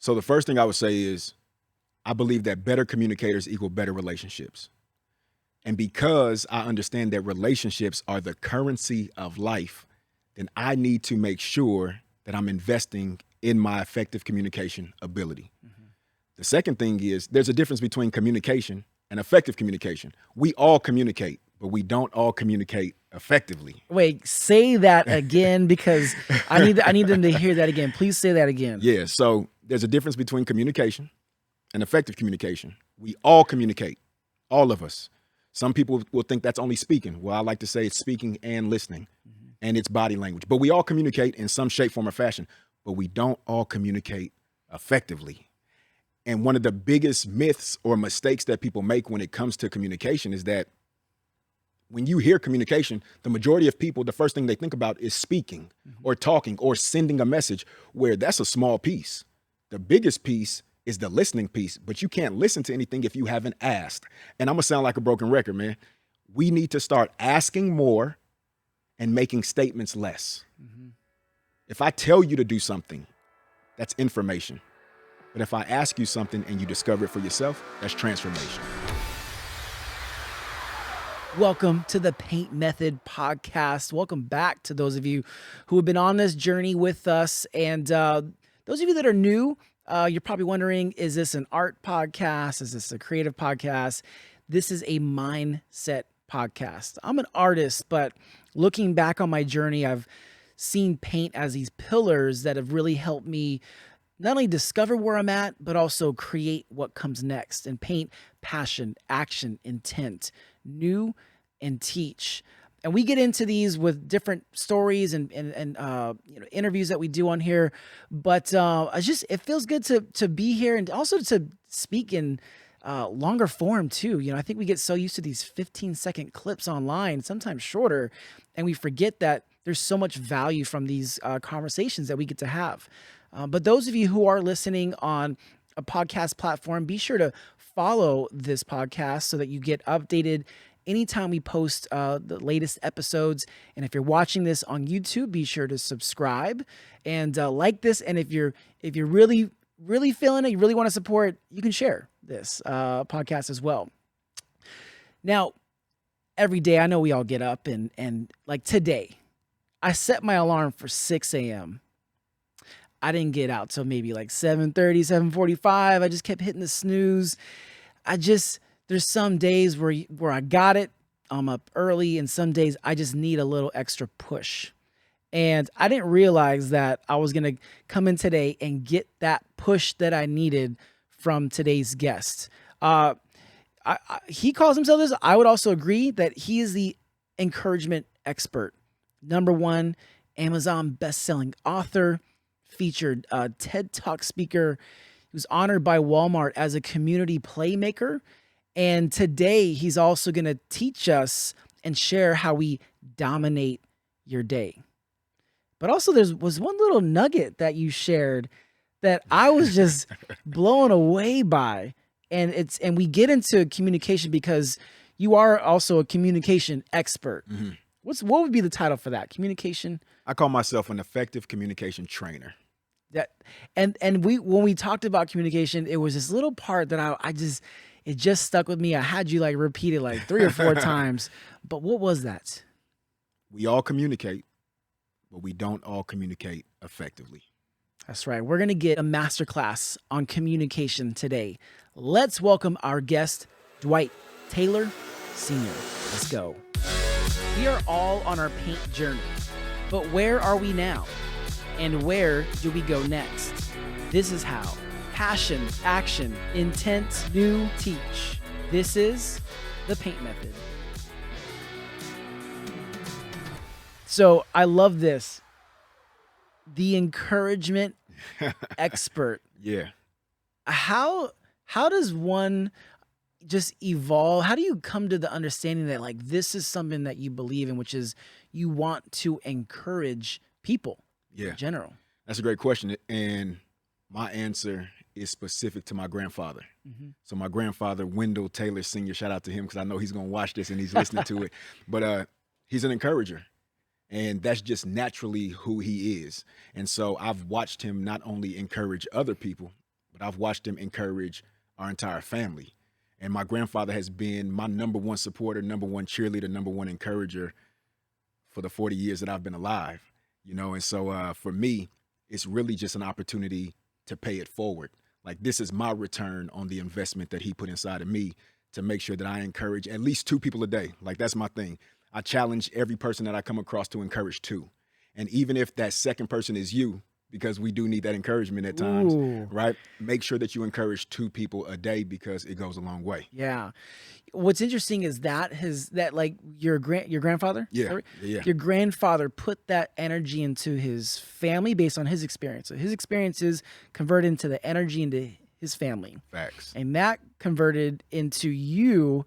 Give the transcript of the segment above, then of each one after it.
So the first thing I would say is I believe that better communicators equal better relationships. And because I understand that relationships are the currency of life, then I need to make sure that I'm investing in my effective communication ability. The second thing is there's a difference between communication and effective communication. We all communicate, but we don't all communicate effectively. Wait, say that again because I need them to hear that again. Please say that again. Yeah, so there's a difference between communication and effective communication. We all communicate, all of us. Some people will think that's only speaking. Well, I like to say it's speaking and listening, and it's body language. But we all communicate in some shape, form, or fashion, but we don't all communicate effectively. And one of the biggest myths or mistakes that people make when it comes to communication is that when you hear communication, the majority of people, the first thing they think about is speaking or talking or sending a message, where that's a small piece. The biggest piece is the listening piece, but you can't listen to anything if you haven't asked. And I'm gonna sound like a broken record, man. We need to start asking more and making statements less. If I tell you to do something, that's information. But if I ask you something and you discover it for yourself, that's transformation. Welcome to the Paint Method podcast. Welcome back to those of you who have been on this journey with us. And those of you that are new, you're probably wondering, is this an art podcast? Is this a creative podcast? This is a mindset podcast. I'm an artist, but looking back on my journey, I've seen paint as these pillars that have really helped me not only discover where I'm at, but also create what comes next, and paint passion, action, intent, new, and teach. And we get into these with different stories and interviews that we do on here. But it feels good to be here and also to speak in longer form too. I think we get so used to these 15-second clips online, sometimes shorter, and we forget that there's so much value from these conversations that we get to have. But those of you who are listening on a podcast platform, be sure to follow this podcast so that you get updated anytime we post the latest episodes. And if you're watching this on YouTube, be sure to subscribe and like this. And if you're really feeling it, you really want to support, you can share this podcast as well. Now, every day, I know we all get up and like today, I set my alarm for 6 a.m. I didn't get out till maybe like 7:30, 7:45. I just kept hitting the snooze. There's some days where I got it, I'm up early, and some days I just need a little extra push. And I didn't realize that I was going to come in today and get that push that I needed from today's guest. He calls himself this. I would also agree that he is the encouragement expert. #1 Amazon best-selling author, featured TED Talk speaker. He was honored by Walmart as a community playmaker. And today he's also going to teach us and share how we dominate your day. But also there was one little nugget that you shared that I was just blown away by. And we get into communication because you are also a communication expert. What would be the title for that? Communication? I call myself an effective communication trainer. When we talked about communication, it was this little part that it just stuck with me. I had you repeat it 3 or 4 times. But what was that? We all communicate, but we don't all communicate effectively. That's right. We're going to get a masterclass on communication today. Let's welcome our guest, Dwight Taylor Sr. Let's go. We are all on our paint journey, but where are we now? And where do we go next? This is how. Passion, action, intent, new, teach. This is the Paint Method. So I love this. The encouragement expert. Yeah. How does one just evolve? How do you come to the understanding that this is something that you believe in, which is you want to encourage people? Yeah. In general. That's a great question. And my answer is specific to my grandfather. So my grandfather, Wendell Taylor Sr., shout out to him because I know he's going to watch this and he's listening to it. But he's an encourager. And that's just naturally who he is. And so I've watched him not only encourage other people, but I've watched him encourage our entire family. And my grandfather has been my number one supporter, number one cheerleader, number one encourager for the 40 years that I've been alive, you know? And so for me, it's really just an opportunity to pay it forward. Like, this is my return on the investment that he put inside of me to make sure that I encourage at least 2 people a day. Like, that's my thing. I challenge every person that I come across to encourage 2. And even if that second person is you, because we do need that encouragement at times, right? Make sure that you encourage 2 people a day, because it goes a long way. Yeah. What's interesting is that like your grandfather, Yeah. your grandfather put that energy into his family based on his experience. So his experiences converted into the energy into his family. Facts. And that converted into you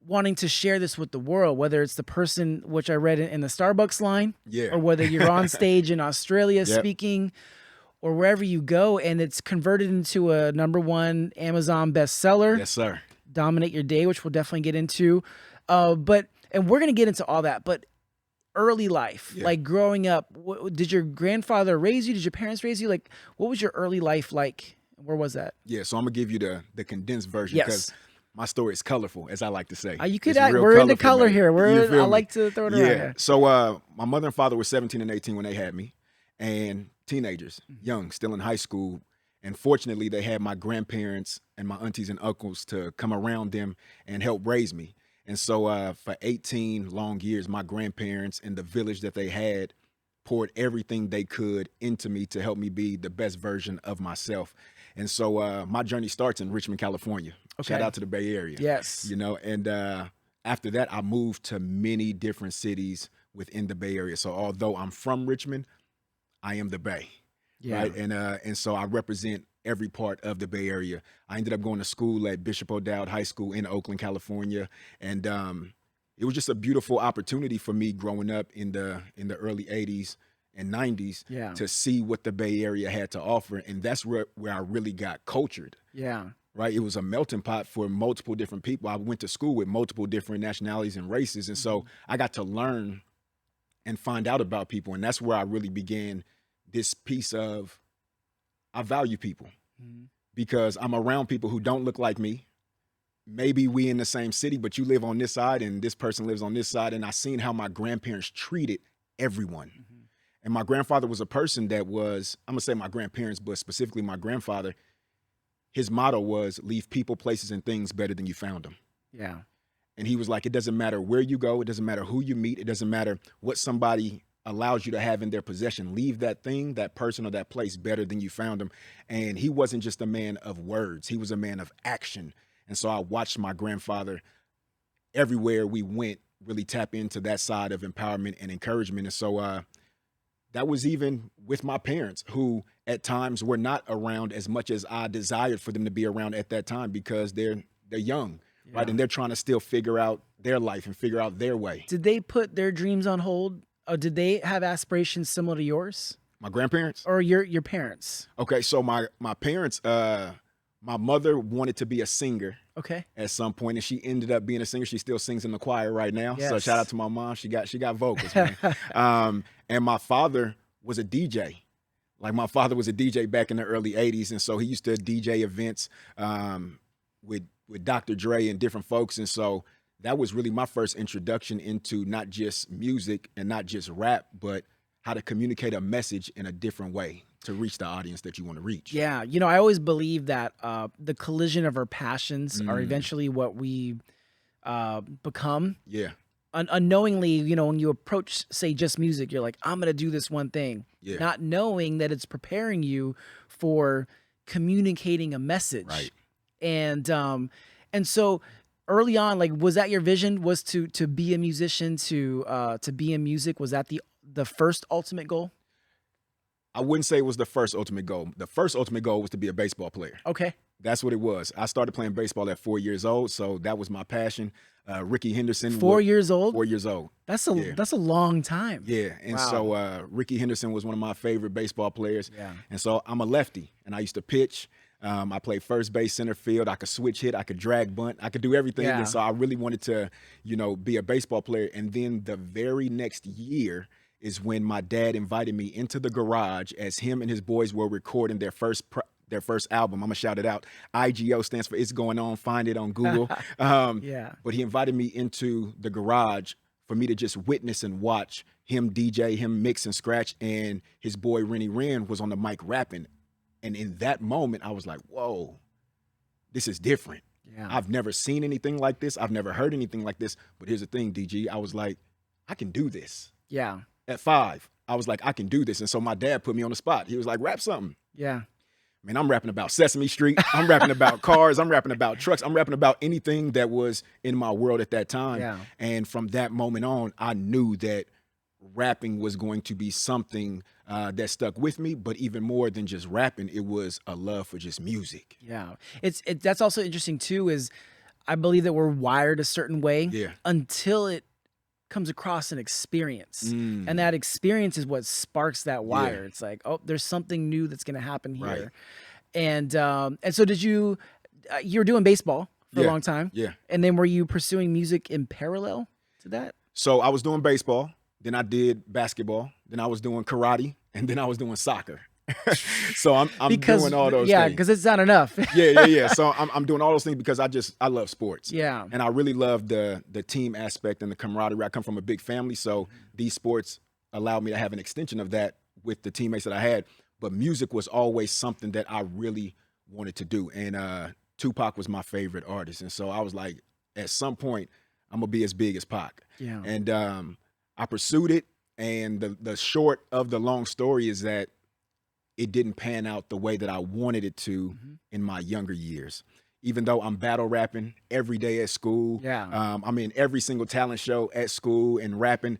wanting to share this with the world, whether it's the person, which I read in the Starbucks line, or whether you're on stage in Australia speaking, or wherever you go, and it's converted into a #1 Amazon bestseller. Yes, sir. Dominate Your Day, which we'll definitely get into. And we're going to get into all that, but early life, like growing up, did your grandfather raise you? Did your parents raise you? Like, what was your early life like? Where was that? Yeah, so I'm going to give you the condensed version, because my story is colorful, as I like to say. You could act, we're into color here. I like to throw it around here. So my mother and father were 17 and 18 when they had me, and teenagers, young, still in high school. And fortunately, they had my grandparents and my aunties and uncles to come around them and help raise me. And so for 18 long years, my grandparents and the village that they had poured everything they could into me to help me be the best version of myself. And so my journey starts in Richmond, California. Shout out to the Bay Area. Yes. You know, and after that, I moved to many different cities within the Bay Area. So although I'm from Richmond, I am the Bay. Right. And so I represent every part of the Bay Area. I ended up going to school at Bishop O'Dowd High School in Oakland, California. And it was just a beautiful opportunity for me growing up in the early 80s and 90s to see what the Bay Area had to offer. And that's where I really got cultured. Yeah. Right. It was a melting pot for multiple different people. I went to school with multiple different nationalities and races. And so I got to learn and find out about people. And that's where I really began this piece of, I value people because I'm around people who don't look like me. Maybe we in the same city, but you live on this side and this person lives on this side. And I seen how my grandparents treated everyone. And my grandfather was a person that was, I'm gonna say my grandparents, but specifically my grandfather, his motto was leave people, places, and things better than you found them. Yeah. And he was like, it doesn't matter where you go. It doesn't matter who you meet. It doesn't matter what somebody allows you to have in their possession. Leave that thing, that person, or that place better than you found them. And he wasn't just a man of words. He was a man of action. And so I watched my grandfather everywhere we went really tap into that side of empowerment and encouragement. And so that was even with my parents, who at times were not around as much as I desired for them to be around at that time, because they're young, right? And they're trying to still figure out their life and figure out their way. Did they put their dreams on hold? Or did they have aspirations similar to yours? My grandparents? Or your parents? Okay, so my parents, my mother wanted to be a singer. Okay. At some point, and she ended up being a singer. She still sings in the choir right now. Yes. So shout out to my mom. She got vocals, man. And my father was a DJ. Like, my father was a DJ back in the early 80s. And so he used to DJ events with Dr. Dre and different folks. And so that was really my first introduction into not just music and not just rap, but how to communicate a message in a different way to reach the audience that you want to reach. Yeah. You know, I always believe that the collision of our passions are eventually what we become. Yeah. Unknowingly, you know, when you approach, say, just music, you're like, I'm going to do this one thing. Yeah. Not knowing that it's preparing you for communicating a message. Right. And so early on, like, was that your vision, was to be a musician, to be in music? Was that the first ultimate goal? I wouldn't say it was the first ultimate goal. The first ultimate goal was to be a baseball player. Okay. That's what it was. I started playing baseball at 4 years old, so that was my passion. Ricky Henderson. 4 years old? 4 years old. That's a long time. Yeah, and so Ricky Henderson was one of my favorite baseball players. Yeah. And so I'm a lefty, and I used to pitch. I played first base, center field. I could switch hit. I could drag bunt. I could do everything. Yeah. And so I really wanted to, be a baseball player. And then the very next year is when my dad invited me into the garage as him and his boys were recording their first their first album. I'm gonna shout it out. IGO stands for It's Going On. Find it on Google. Yeah. But he invited me into the garage for me to just witness and watch him DJ, him mix and scratch, and his boy Rennie Wren was on the mic rapping. And in that moment, I was like, whoa, this is different. Yeah. I've never seen anything like this. I've never heard anything like this. But here's the thing, DG, I was like, I can do this. Yeah. At 5, I was like, I can do this. And so my dad put me on the spot. He was like, rap something. Yeah. Man, I'm rapping about Sesame Street. I'm rapping about cars. I'm rapping about trucks. I'm rapping about anything that was in my world at that time. Yeah. And from that moment on, I knew that rapping was going to be something that stuck with me. But even more than just rapping, it was a love for just music. Yeah. That's also interesting too, is I believe that we're wired a certain way until it comes across an experience. And that experience is what sparks that wire. It's like, oh, there's something new that's going to happen here. Right. And so did you were doing baseball for a long time. Yeah. And then were you pursuing music in parallel to that? So I was doing baseball, then I did basketball, then I was doing karate, and then I was doing soccer. So I'm doing all those things. Yeah, because it's not enough. Yeah. So I'm doing all those things because I love sports. Yeah. And I really love the team aspect and the camaraderie. I come from a big family, so these sports allowed me to have an extension of that with the teammates that I had. But music was always something that I really wanted to do. And Tupac was my favorite artist. And so I was like, at some point, I'm gonna be as big as Pac. Yeah. And I pursued it. And the short of the long story is that it didn't pan out the way that I wanted it to in my younger years. Even though I'm battle rapping every day at school, I'm in every single talent show at school and rapping.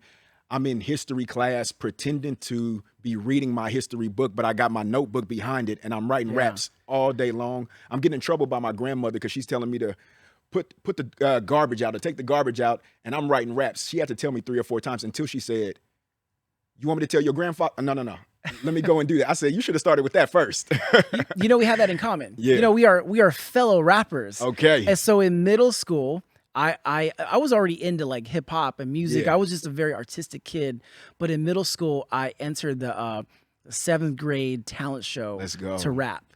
I'm in history class pretending to be reading my history book, but I got my notebook behind it and I'm writing raps all day long. I'm getting in trouble by my grandmother because she's telling me to put the garbage out, to take the garbage out, and I'm writing raps. She had to tell me 3 or 4 times until she said, "You want me to tell your grandfather?" No. Let me go and do that. I said, you should have started with that first. You know, we have that in common. Yeah. You know, we are fellow rappers. Okay. And so in middle school, I was already into like hip hop and music. Yeah. I was just a very artistic kid. But in middle school, I entered the 7th grade talent show Let's go. to rap.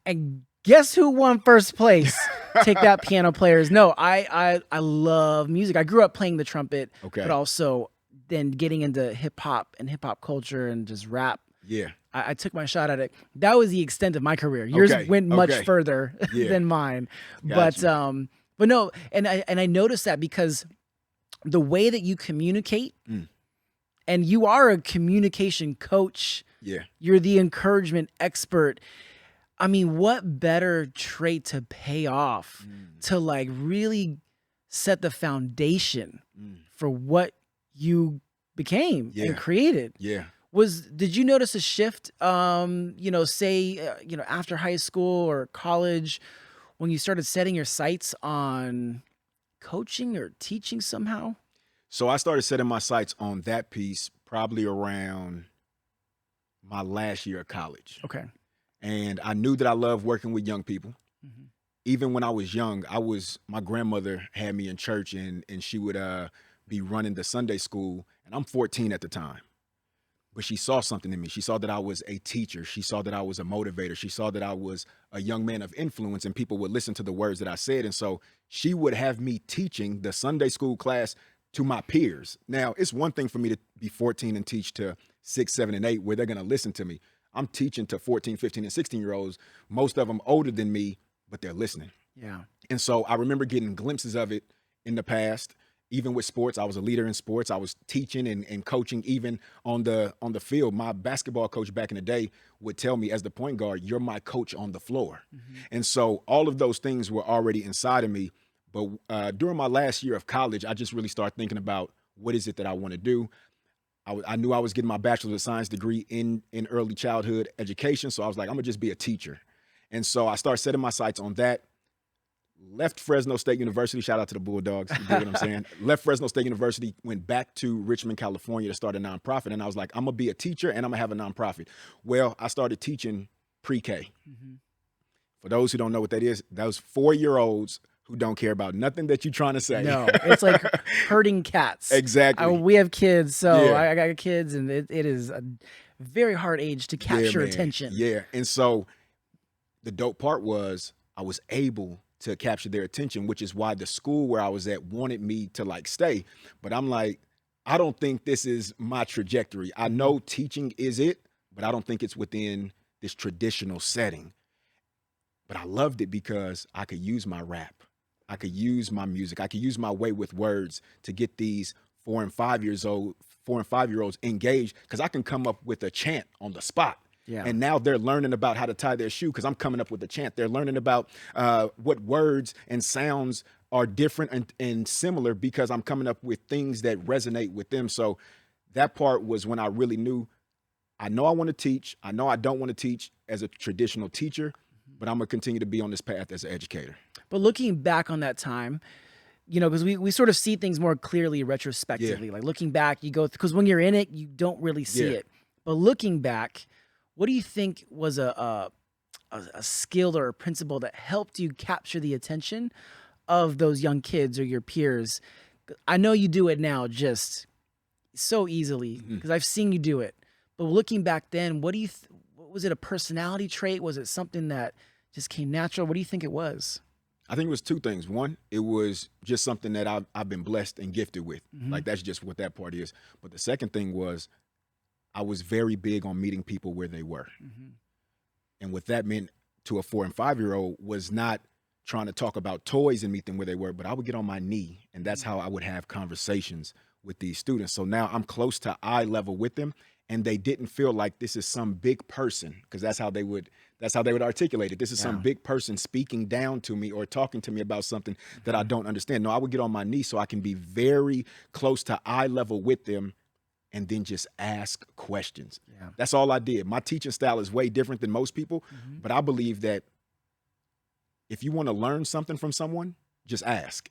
And guess who won first place? Take that, piano players. No, I love music. I grew up playing the trumpet, but also then getting into hip hop and hip hop culture and just rap. Yeah. I took my shot at it. That was the extent of my career. Yours went much further than mine. Gotcha. But no, and I noticed that because the way that you communicate, and you are a communication coach. Yeah. You're the encouragement expert. I mean, what better trait to pay off to like really set the foundation for what you became and created? Yeah. Did you notice a shift, after high school or college when you started setting your sights on coaching or teaching somehow? So I started setting my sights on that piece probably around my last year of college. Okay. And I knew that I loved working with young people. Even when I was young, my grandmother had me in church and she would be running the Sunday school, and I'm 14 at the time. But she saw something in me. She saw that I was a teacher. She saw that I was a motivator. She saw that I was a young man of influence and people would listen to the words that I said. And so she would have me teaching the Sunday school class to my peers. Now, it's one thing for me to be 14 and teach to 6, 7, and 8 where they're going to listen to me. I'm teaching to 14, 15, and 16-year-olds, most of them older than me, but they're listening. Yeah. And so I remember getting glimpses of it in the past. Even with sports, I was a leader in sports. I was teaching and coaching even on the field. My basketball coach back in the day would tell me as the point guard, you're my coach on the floor. And so all of those things were already inside of me. But during my last year of college, I just really started thinking about what is it that I want to do. I knew I was getting my Bachelor of Science degree in early childhood education. So I was like, I'm going to just be a teacher. And so I started setting my sights on that. Left Fresno State University. Shout out to the Bulldogs. You get what I'm saying? Left Fresno State University, went back to Richmond, California to start a nonprofit. And I was like, I'm going to be a teacher and I'm going to have a nonprofit. Well, I started teaching pre-K. For those who don't know what that is, those 4-year-olds who don't care about nothing that you're trying to say. No, it's like herding cats. Exactly. We have kids, so Yeah. I got kids, and it is a very hard age to capture attention. Yeah. And so the dope part was I was able to capture their attention, which is why the school where I was at wanted me to like stay. But I'm like, I don't think this is my trajectory. I know teaching is it, but I don't think it's within this traditional setting. But I loved it because I could use my rap. I could use my music. I could use my way with words to get these 4 and 5 year olds engaged, because I can come up with a chant on the spot. Yeah. And now they're learning about how to tie their shoe because I'm coming up with a chant. They're learning about what words and sounds are different and similar because I'm coming up with things that resonate with them. So that part was when I really knew, I know I want to teach. I know I don't want to teach as a traditional teacher, but I'm going to continue to be on this path as an educator. But looking back on that time, you know, because we sort of see things more clearly retrospectively. Like looking back, you go, because when you're in it, you don't really see it. But looking back, what do you think was a skill or a principle that helped you capture the attention of those young kids or your peers? I know you do it now just so easily because I've seen you do it. But looking back then, what do you what was it, a personality trait? Was it something that just came natural? What do you think it was? I think it was two things. One, it was just something that I've been blessed and gifted with. Like, that's just what that part is. But the second thing was I was very big on meeting people where they were. And what that meant to a 4 and 5 year old was not trying to talk about toys and meet them where they were, but I would get on my knee, and that's how I would have conversations with these students. So now I'm close to eye level with them, and they didn't feel like this is some big person, because that's how they would articulate it. This is some big person speaking down to me or talking to me about something that I don't understand. No, I would get on my knee so I can be very close to eye level with them and then just ask questions. That's all I did. My teaching style is way different than most people, but I believe that if you want to learn something from someone, just ask.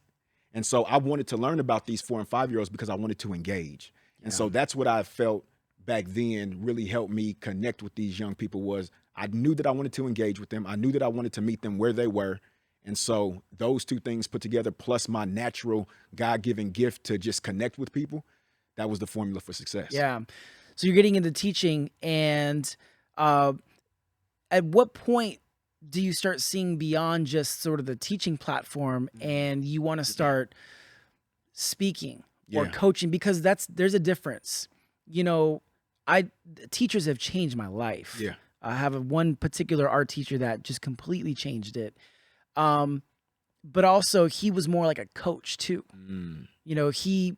And so I wanted to learn about these 4 and 5 year olds because I wanted to engage. And so that's what I felt back then really helped me connect with these young people. Was I knew that I wanted to engage with them. I knew that I wanted to meet them where they were. And so those two things put together, plus my natural God-given gift to just connect with people, that was the formula for success. Yeah. So you're getting into teaching, and at what point do you start seeing beyond just sort of the teaching platform and you want to start speaking or coaching? Because there's a difference. You know, teachers have changed my life. I have one particular art teacher that just completely changed it. But also he was more like a coach too. You know, he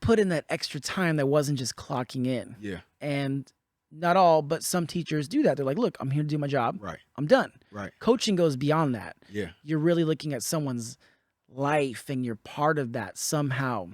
put in that extra time that wasn't just clocking in. And not all, but some teachers do that. They're like, look, I'm here to do my job. I'm done. Coaching goes beyond that. You're really looking at someone's life and you're part of that somehow.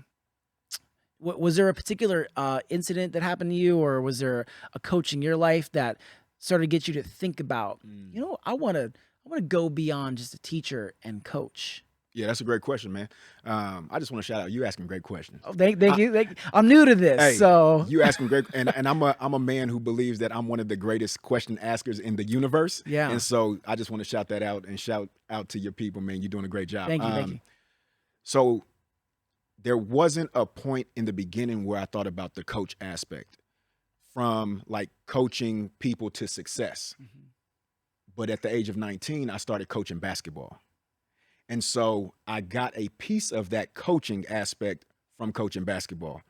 Was there a particular incident that happened to you, or was there a coach in your life that started to get you to think about, you know, I want to go beyond just a teacher and coach? Yeah, that's a great question, man. I just want to shout out. You asking great questions. Oh, thank you. I'm new to this, hey, so you asking great. And I'm a man who believes that I'm one of the greatest question askers in the universe. And so I just want to shout that out and shout out to your people, man. You're doing a great job. Thank you. So there wasn't a point in the beginning where I thought about the coach aspect, from like coaching people to success. But at the age of 19, I started coaching basketball. And so I got a piece of that coaching aspect from coaching basketball.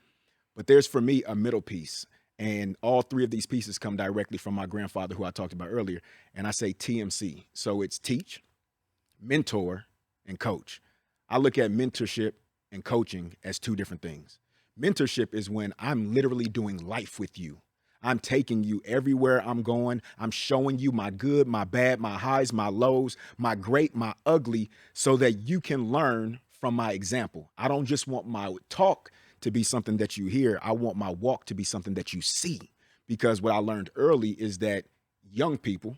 But there's, for me, a middle piece. And all three of these pieces come directly from my grandfather, who I talked about earlier. And I say TMC. So it's teach, mentor, and coach. I look at mentorship and coaching as two different things. Mentorship is when I'm literally doing life with you. I'm taking you everywhere I'm going. I'm showing you my good, my bad, my highs, my lows, my great, my ugly, so that you can learn from my example. I don't just want my talk to be something that you hear. I want my walk to be something that you see. Because what I learned early is that young people,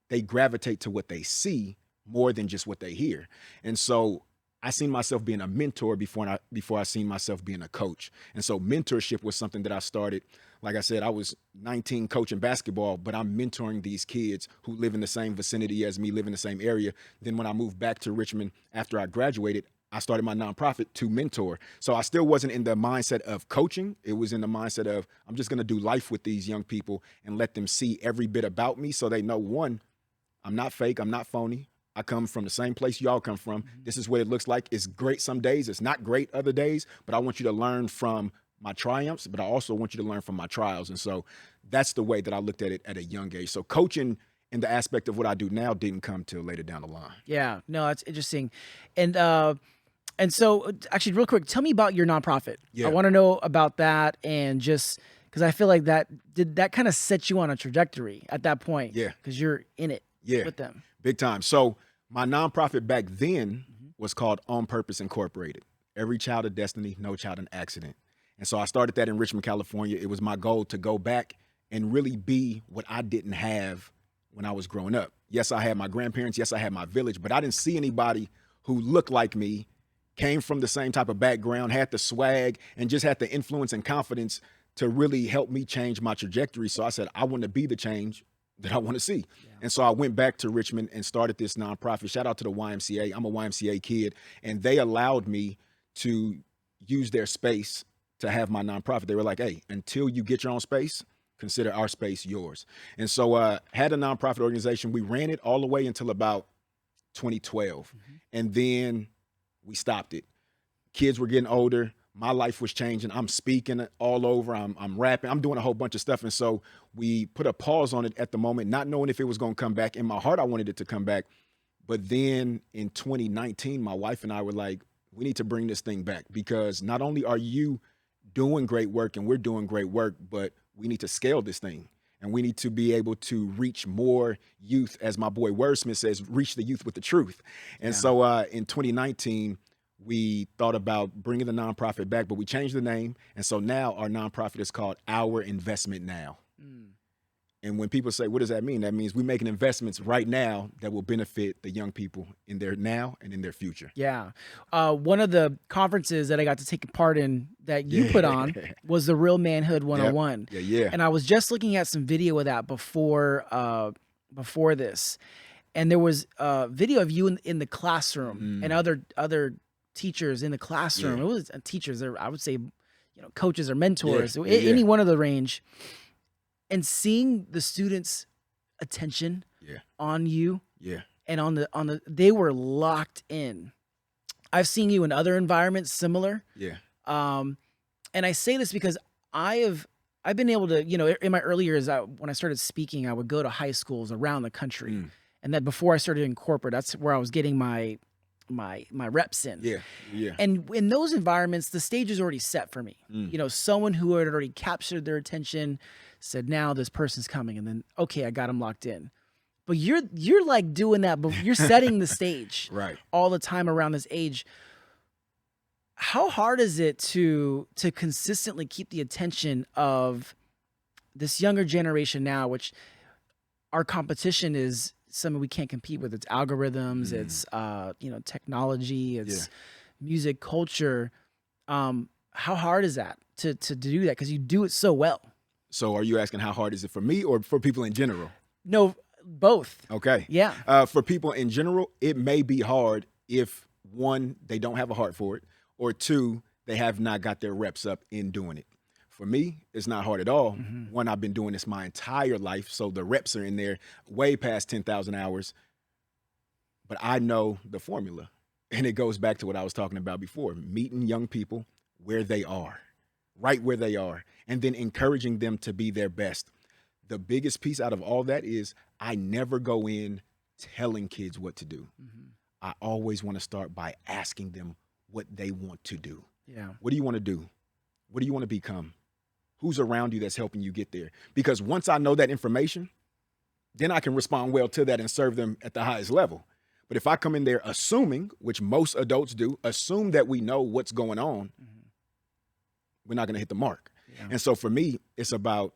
they gravitate to what they see more than just what they hear. And so I seen myself being a mentor before I seen myself being a coach. And so mentorship was something that I started. Like I said, I was 19 coaching basketball, but I'm mentoring these kids who live in the same vicinity as me, live in the same area. Then when I moved back to Richmond after I graduated, I started my nonprofit to mentor. So I still wasn't in the mindset of coaching. It was in the mindset of, I'm just going to do life with these young people and let them see every bit about me so they know, one, I'm not fake. I'm not phony. I come from the same place y'all come from. This is what it looks like. It's great some days. It's not great other days, but I want you to learn from my triumphs, but I also want you to learn from my trials. And so that's the way that I looked at it at a young age. So coaching in the aspect of what I do now didn't come till later down the line. Yeah, no, that's interesting. And so actually real quick, tell me about your nonprofit. Yeah. I want to know about that, and just because I feel like that kind of set you on a trajectory at that point. Yeah. Because you're in it with them. Big time. So my nonprofit back then was called On Purpose Incorporated. Every child a destiny, no child an accident. And so I started that in Richmond, California. It was my goal to go back and really be what I didn't have when I was growing up. Yes, I had my grandparents. Yes, I had my village, but I didn't see anybody who looked like me, came from the same type of background, had the swag, and just had the influence and confidence to really help me change my trajectory. So I said, I want to be the change that I want to see. Yeah. And so I went back to Richmond and started this nonprofit. Shout out to the YMCA. I'm a YMCA kid, and they allowed me to use their space to have my nonprofit. They were like, hey, until you get your own space, consider our space yours. And so had a nonprofit organization. We ran it all the way until about 2012. And then we stopped it. Kids were getting older. My life was changing. I'm speaking all over. I'm rapping. I'm doing a whole bunch of stuff. And so we put a pause on it at the moment, not knowing if it was going to come back. In my heart, I wanted it to come back. But then in 2019, my wife and I were like, we need to bring this thing back, because not only are you doing great work and we're doing great work, but we need to scale this thing. And we need to be able to reach more youth, as my boy Wordsmith says, reach the youth with the truth. And so in 2019, we thought about bringing the nonprofit back, but we changed the name. And so now our nonprofit is called Our Investment Now. And when people say, what does that mean? That means we're making investments right now that will benefit the young people in their now and in their future. Yeah. One of the conferences that I got to take part in that you put on was the Real Manhood 101. Yeah. And I was just looking at some video of that before this. And there was a video of you in the classroom and other teachers in the classroom. It was teachers, or I would say, coaches or mentors, any one of the range. And seeing the students' attention on you, and on the they were locked in. I've seen you in other environments similar. And I say this because I've been able to, in my early years, when I started speaking, I would go to high schools around the country, and then before I started in corporate, that's where I was getting my reps in. And in those environments, the stage is already set for me. Someone who had already captured their attention said, now this person's coming, and then, okay, I got him locked in. But you're like doing that, but you're setting the stage all the time around this age. How hard is it to consistently keep the attention of this younger generation now, which our competition is something we can't compete with? It's algorithms, it's technology, it's music, culture. How hard is that to do that? Because you do it so well. So are you asking how hard is it for me or for people in general? No, both. Okay. Yeah. For people in general, it may be hard if, one, they don't have a heart for it, or two, they have not got their reps up in doing it. For me, it's not hard at all. One, I've been doing this my entire life, so the reps are in there way past 10,000 hours. But I know the formula, and it goes back to what I was talking about before, meeting young people where they are, right where they are, and then encouraging them to be their best. The biggest piece out of all that is I never go in telling kids what to do. I always want to start by asking them what they want to do. What do you want to do? What do you want to become? Who's around you that's helping you get there? Because once I know that information, then I can respond well to that and serve them at the highest level. But if I come in there assuming, which most adults do, assume that we know what's going on, we're not going to hit the mark. And so for me, it's about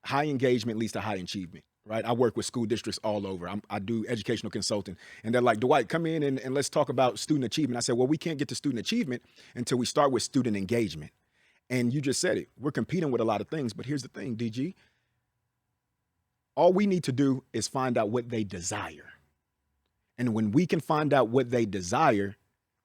high engagement leads to high achievement, right? I work with school districts all over. I do educational consulting, and they're like, Dwight, come in and let's talk about student achievement. I said, well, we can't get to student achievement until we start with student engagement. And you just said it. We're competing with a lot of things, but here's the thing, DG. All we need to do is find out what they desire. And when we can find out what they desire,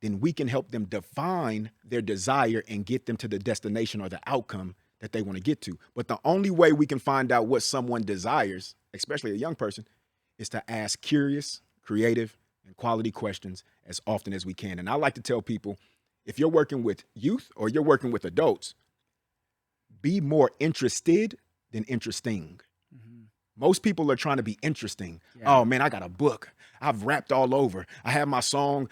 then we can help them define their desire and get them to the destination or the outcome that they want to get to. But the only way we can find out what someone desires, especially a young person, is to ask curious, creative, and quality questions as often as we can. And I like to tell people, if you're working with youth or you're working with adults, be more interested than interesting. Most people are trying to be interesting. Yeah. Oh man, I got a book. I've rapped all over. I have my song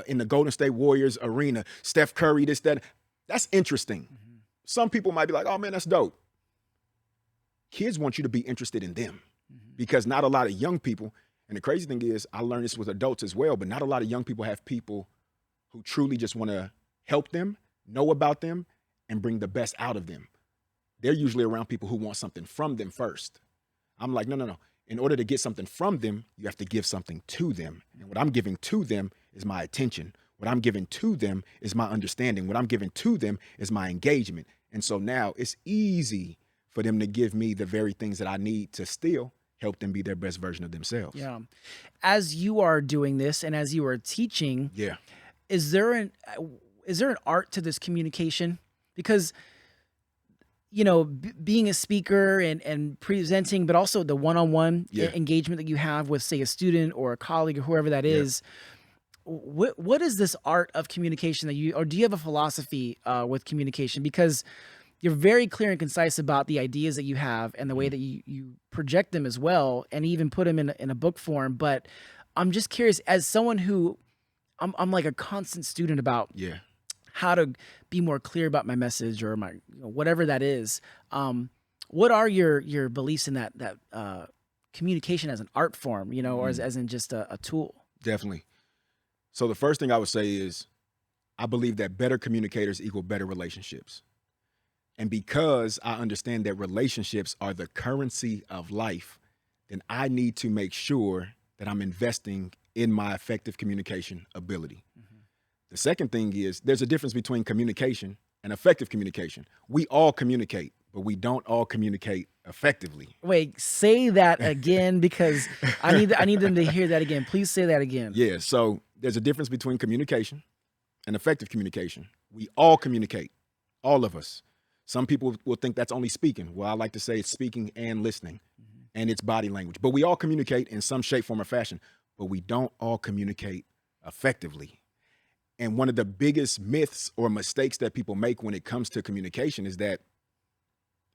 in the Golden State Warriors arena. Steph Curry, this, that. That's interesting. Some people might be like, oh man, that's dope. Kids want you to be interested in them because not a lot of young people, and the crazy thing is, I learned this with adults as well, but not a lot of young people have people who truly just want to help them, know about them, and bring the best out of them. They're usually around people who want something from them first. I'm like, no. In order to get something from them, you have to give something to them. And what I'm giving to them is my attention. What I'm giving to them is my understanding. What I'm giving to them is my engagement. And so now it's easy for them to give me the very things that I need to still help them be their best version of themselves. Yeah. As you are doing this and as you are teaching, Yeah. is there an art to this communication? Because being a speaker and presenting, but also the one-on-one engagement that you have with, say, a student or a colleague or whoever that is, what is this art of communication or do you have a philosophy with communication? Because you're very clear and concise about the ideas that you have and the way that you project them as well, and even put them in a book form. But I'm just curious, as someone who I'm like a constant student about how to be more clear about my message or my whatever that is. What are your beliefs in that communication as an art form, or as in just a tool? Definitely. So the first thing I would say is I believe that better communicators equal better relationships. And because I understand that relationships are the currency of life, then I need to make sure that I'm investing in my effective communication ability. The second thing is there's a difference between communication and effective communication. We all communicate, but we don't all communicate effectively. Wait, say that again, because I need them to hear that again. Please say that again. Yeah, so there's a difference between communication and effective communication. We all communicate, all of us. Some people will think that's only speaking. Well, I like to say it's speaking and listening, and it's body language. But we all communicate in some shape, form, or fashion, but we don't all communicate effectively. And one of the biggest myths or mistakes that people make when it comes to communication is that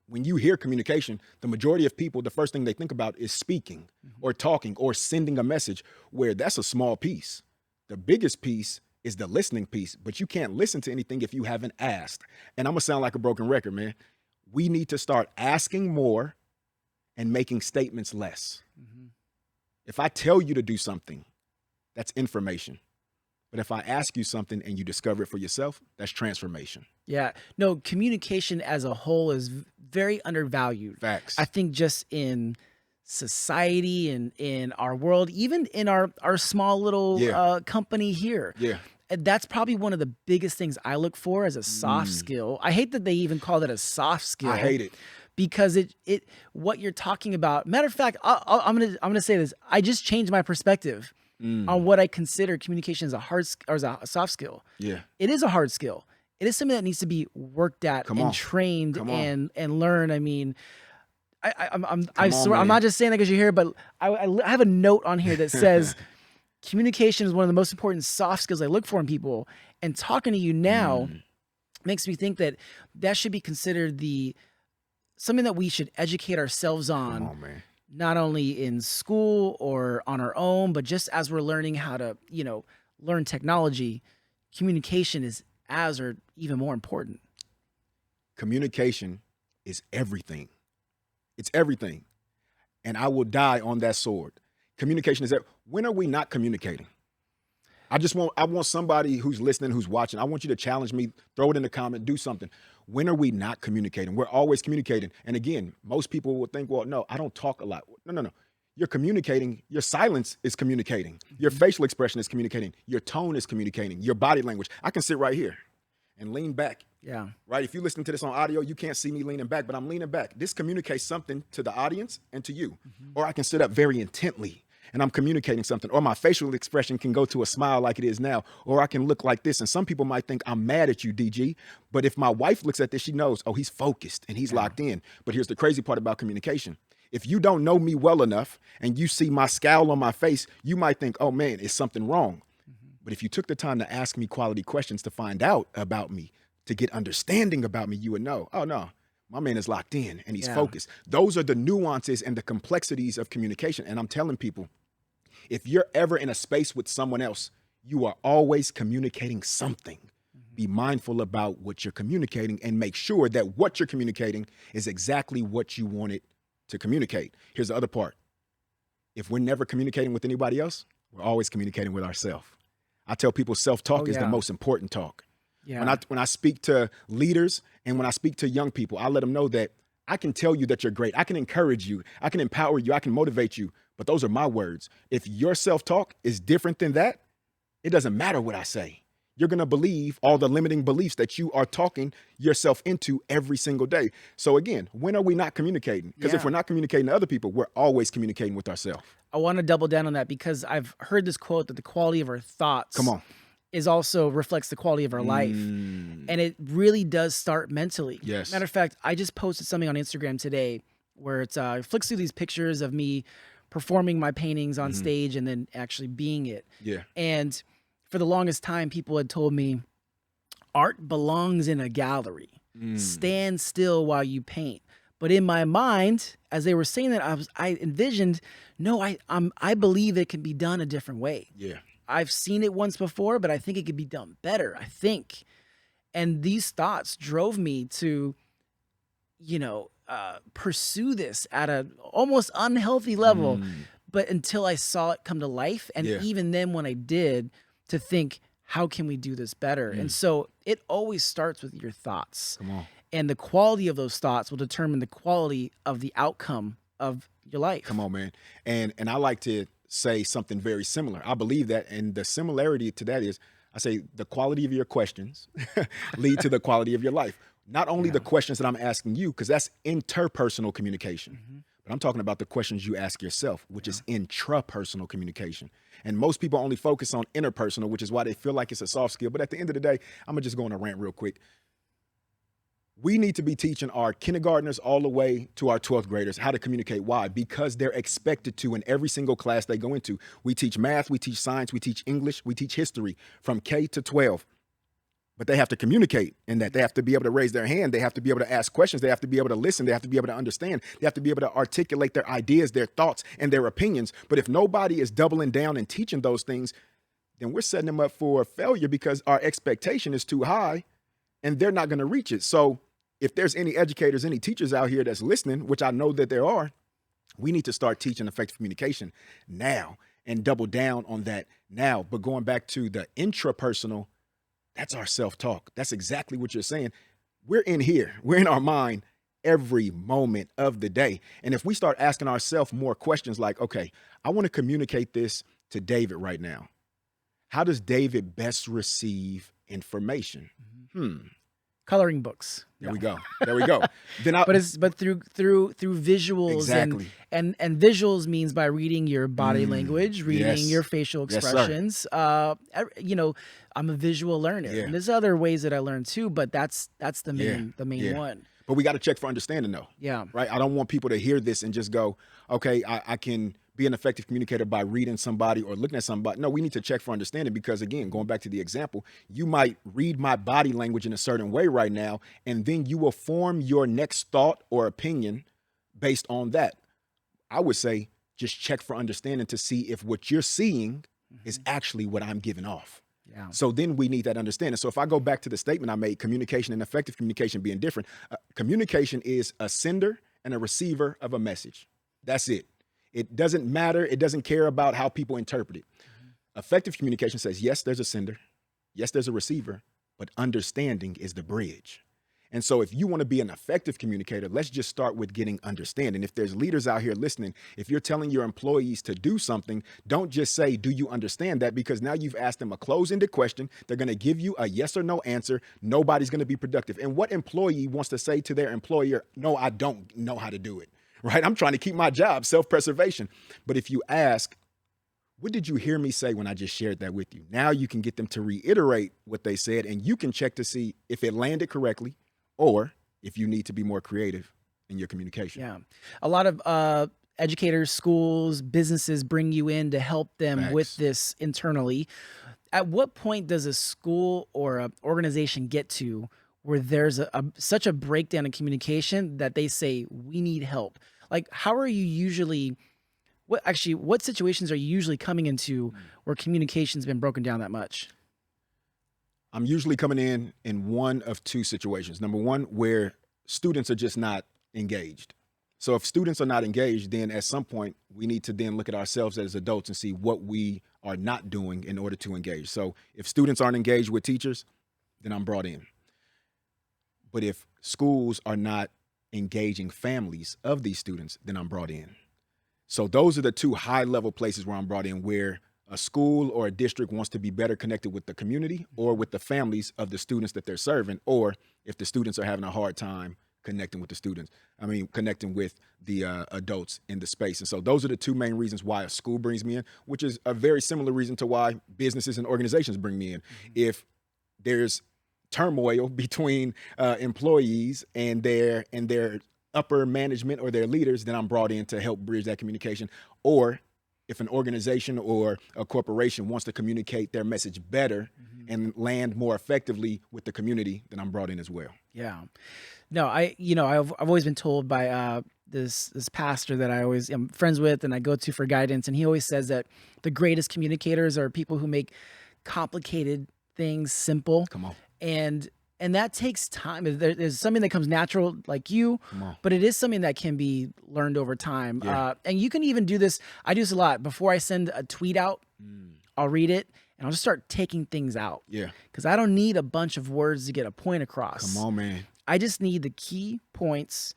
when you hear communication, the majority of people, the first thing they think about is speaking or talking or sending a message, where that's a small piece. The biggest piece is the listening piece, but you can't listen to anything if you haven't asked. And I'm gonna sound like a broken record, man. We need to start asking more and making statements less. If I tell you to do something, that's information. But if I ask you something and you discover it for yourself, that's transformation. Yeah. No, communication as a whole is very undervalued. Facts. I think just in society and in our world, even in our small little company here. Yeah. That's probably one of the biggest things I look for as a soft skill. I hate that they even call it a soft skill. I hate it. Because it what you're talking about. Matter of fact, I'm gonna say this. I just changed my perspective on what I consider communication as a soft skill. Yeah, it is a hard skill. It is something that needs to be worked at and trained and learned. I mean, I'm not just saying that because you're here, but I have a note on here that says communication is one of the most important soft skills I look for in people. And talking to you now makes me think that should be considered something that we should educate ourselves on, not only in school or on our own, but just as we're learning how to, learn technology. Communication is as or even more important. Communication is everything. It's everything. And I will die on that sword. Communication is when are we not communicating? I want somebody who's listening, who's watching. I want you to challenge me, throw it in the comment, do something. When are we not communicating? We're always communicating. And again, most people will think, well, no, I don't talk a lot. No. You're communicating. Your silence is communicating. Your facial expression is communicating. Your tone is communicating. Your body language. I can sit right here and lean back. Yeah. Right? If you listen to this on audio, you can't see me leaning back, but I'm leaning back. This communicates something to the audience and to you. Or I can sit up very intently and I'm communicating something, or my facial expression can go to a smile like it is now, or I can look like this. And some people might think I'm mad at you, DG, but if my wife looks at this, she knows, oh, he's focused and he's locked in. But here's the crazy part about communication. If you don't know me well enough and you see my scowl on my face, you might think, oh man, is something wrong? But if you took the time to ask me quality questions to find out about me, to get understanding about me, you would know, oh no, my man is locked in and he's focused. Those are the nuances and the complexities of communication. And I'm telling people, if you're ever in a space with someone else, you are always communicating something. Be mindful about what you're communicating and make sure that what you're communicating is exactly what you want it to communicate. Here's the other part. If we're never communicating with anybody else, we're always communicating with ourselves. I tell people self-talk is the most important talk. Yeah. When I speak to leaders and when I speak to young people, I let them know that I can tell you that you're great. I can encourage you. I can empower you. I can motivate you. But those are my words. If your self-talk is different than that, it doesn't matter what I say. You're going to believe all the limiting beliefs that you are talking yourself into every single day. So again, when are we not communicating? Because if we're not communicating to other people, we're always communicating with ourselves. I want to double down on that because I've heard this quote that the quality of our thoughts is also reflects the quality of our life. And it really does start mentally. Yes. Matter of fact, I just posted something on Instagram today where it flicks through these pictures of me performing my paintings on stage and then actually being it. Yeah. And for the longest time, people had told me, art belongs in a gallery. Stand still while you paint. But in my mind, as they were saying that, I envisioned, no, I believe it can be done a different way. Yeah. I've seen it once before, but I think it could be done better, I think. And these thoughts drove me to, pursue this at a almost unhealthy level. But until I saw it come to life, and even then when I did, to think, how can we do this better? And so it always starts with your thoughts. Come on. And the quality of those thoughts will determine the quality of the outcome of your life. Come on, man. And I like to say something very similar. I believe that, and the similarity to that is, I say the quality of your questions lead to the quality of your life. Not only the questions that I'm asking you, because that's interpersonal communication, but I'm talking about the questions you ask yourself, which is intrapersonal communication. And most people only focus on interpersonal, which is why they feel like it's a soft skill. But at the end of the day, I'm going to just go on a rant real quick. We need to be teaching our kindergartners all the way to our 12th graders how to communicate. Why? Because they're expected to in every single class they go into. We teach math, we teach science, we teach English, we teach history from K to 12. But they have to communicate in that. They have to be able to raise their hand. They have to be able to ask questions. They have to be able to listen. They have to be able to understand. They have to be able to articulate their ideas, their thoughts, and their opinions. But if nobody is doubling down and teaching those things, then we're setting them up for failure because our expectation is too high and they're not going to reach it. So if there's any educators, any teachers out here that's listening, which I know that there are, we need to start teaching effective communication now and double down on that now. But going back to the intrapersonal, that's our self-talk. That's exactly what you're saying. We're in here. We're in our mind every moment of the day. And if we start asking ourselves more questions like, okay, I want to communicate this to David right now. How does David best receive information? Coloring books. There we go. There we go. Then but through visuals. Exactly. and visuals means by reading your body language, reading your facial expressions. I'm a visual learner. And there's other ways that I learn too, but that's the main one. But we got to check for understanding though. Yeah. Right. I don't want people to hear this and just go, okay, I can be an effective communicator by reading somebody or looking at somebody. No, we need to check for understanding because again, going back to the example, you might read my body language in a certain way right now, and then you will form your next thought or opinion based on that. I would say just check for understanding to see if what you're seeing is actually what I'm giving off. Yeah. So then we need that understanding. So if I go back to the statement I made, communication and effective communication being different, communication is a sender and a receiver of a message. That's it. It doesn't matter. It doesn't care about how people interpret it. Effective communication says, yes, there's a sender. Yes, there's a receiver, but understanding is the bridge. And so if you want to be an effective communicator, let's just start with getting understanding. If there's leaders out here listening, if you're telling your employees to do something, don't just say, do you understand that? Because now you've asked them a closed-ended question. They're going to give you a yes or no answer. Nobody's going to be productive. And what employee wants to say to their employer, no, I don't know how to do it, right? I'm trying to keep my job, self-preservation. But if you ask, what did you hear me say when I just shared that with you? Now you can get them to reiterate what they said, and you can check to see if it landed correctly, or if you need to be more creative, in your communication. Yeah. A lot of educators, schools, businesses bring you in to help them with Facts. this internally. At what point does a school or an organization get to where there's such a breakdown in communication that they say, we need help? Like, how are you usually, what situations are you usually coming into where communication's been broken down that much? I'm usually coming in one of two situations. Number one, where students are just not engaged. So if students are not engaged, then at some point we need to then look at ourselves as adults and see what we are not doing in order to engage. So if students aren't engaged with teachers, then I'm brought in. But if schools are not engaging families of these students, then I'm brought in. So those are the two high-level places where I'm brought in, where a school or a district wants to be better connected with the community or with the families of the students that they're serving, or if the students are having a hard time connecting with connecting with the adults in the space. And so those are the two main reasons why a school brings me in, which is a very similar reason to why businesses and organizations bring me in. If there's turmoil between employees and their upper management or their leaders, then I'm brought in to help bridge that communication. Or if an organization or a corporation wants to communicate their message better and land more effectively with the community, then I'm brought in as well. Yeah. No, I've always been told by this pastor that I always am friends with and I go to for guidance, and he always says that the greatest communicators are people who make complicated things simple. Come on. And that takes time. There's something that comes natural, like you, but it is something that can be learned over time. Yeah. And you can even do this. I do this a lot. Before I send a tweet out, I'll read it and I'll just start taking things out. Yeah. Because I don't need a bunch of words to get a point across. Come on, man. I just need the key points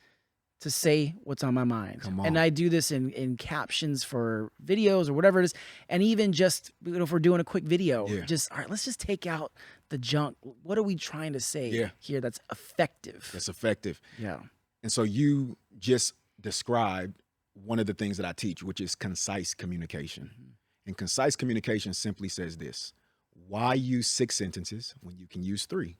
to say what's on my mind. Come on. And I do this in captions for videos or whatever it is. And even just, if we're doing a quick video, all right, let's just take out the junk. What are we trying to say here that's effective? That's effective. Yeah. And so you just described one of the things that I teach, which is concise communication. And concise communication simply says this: why use 6 sentences when you can use 3?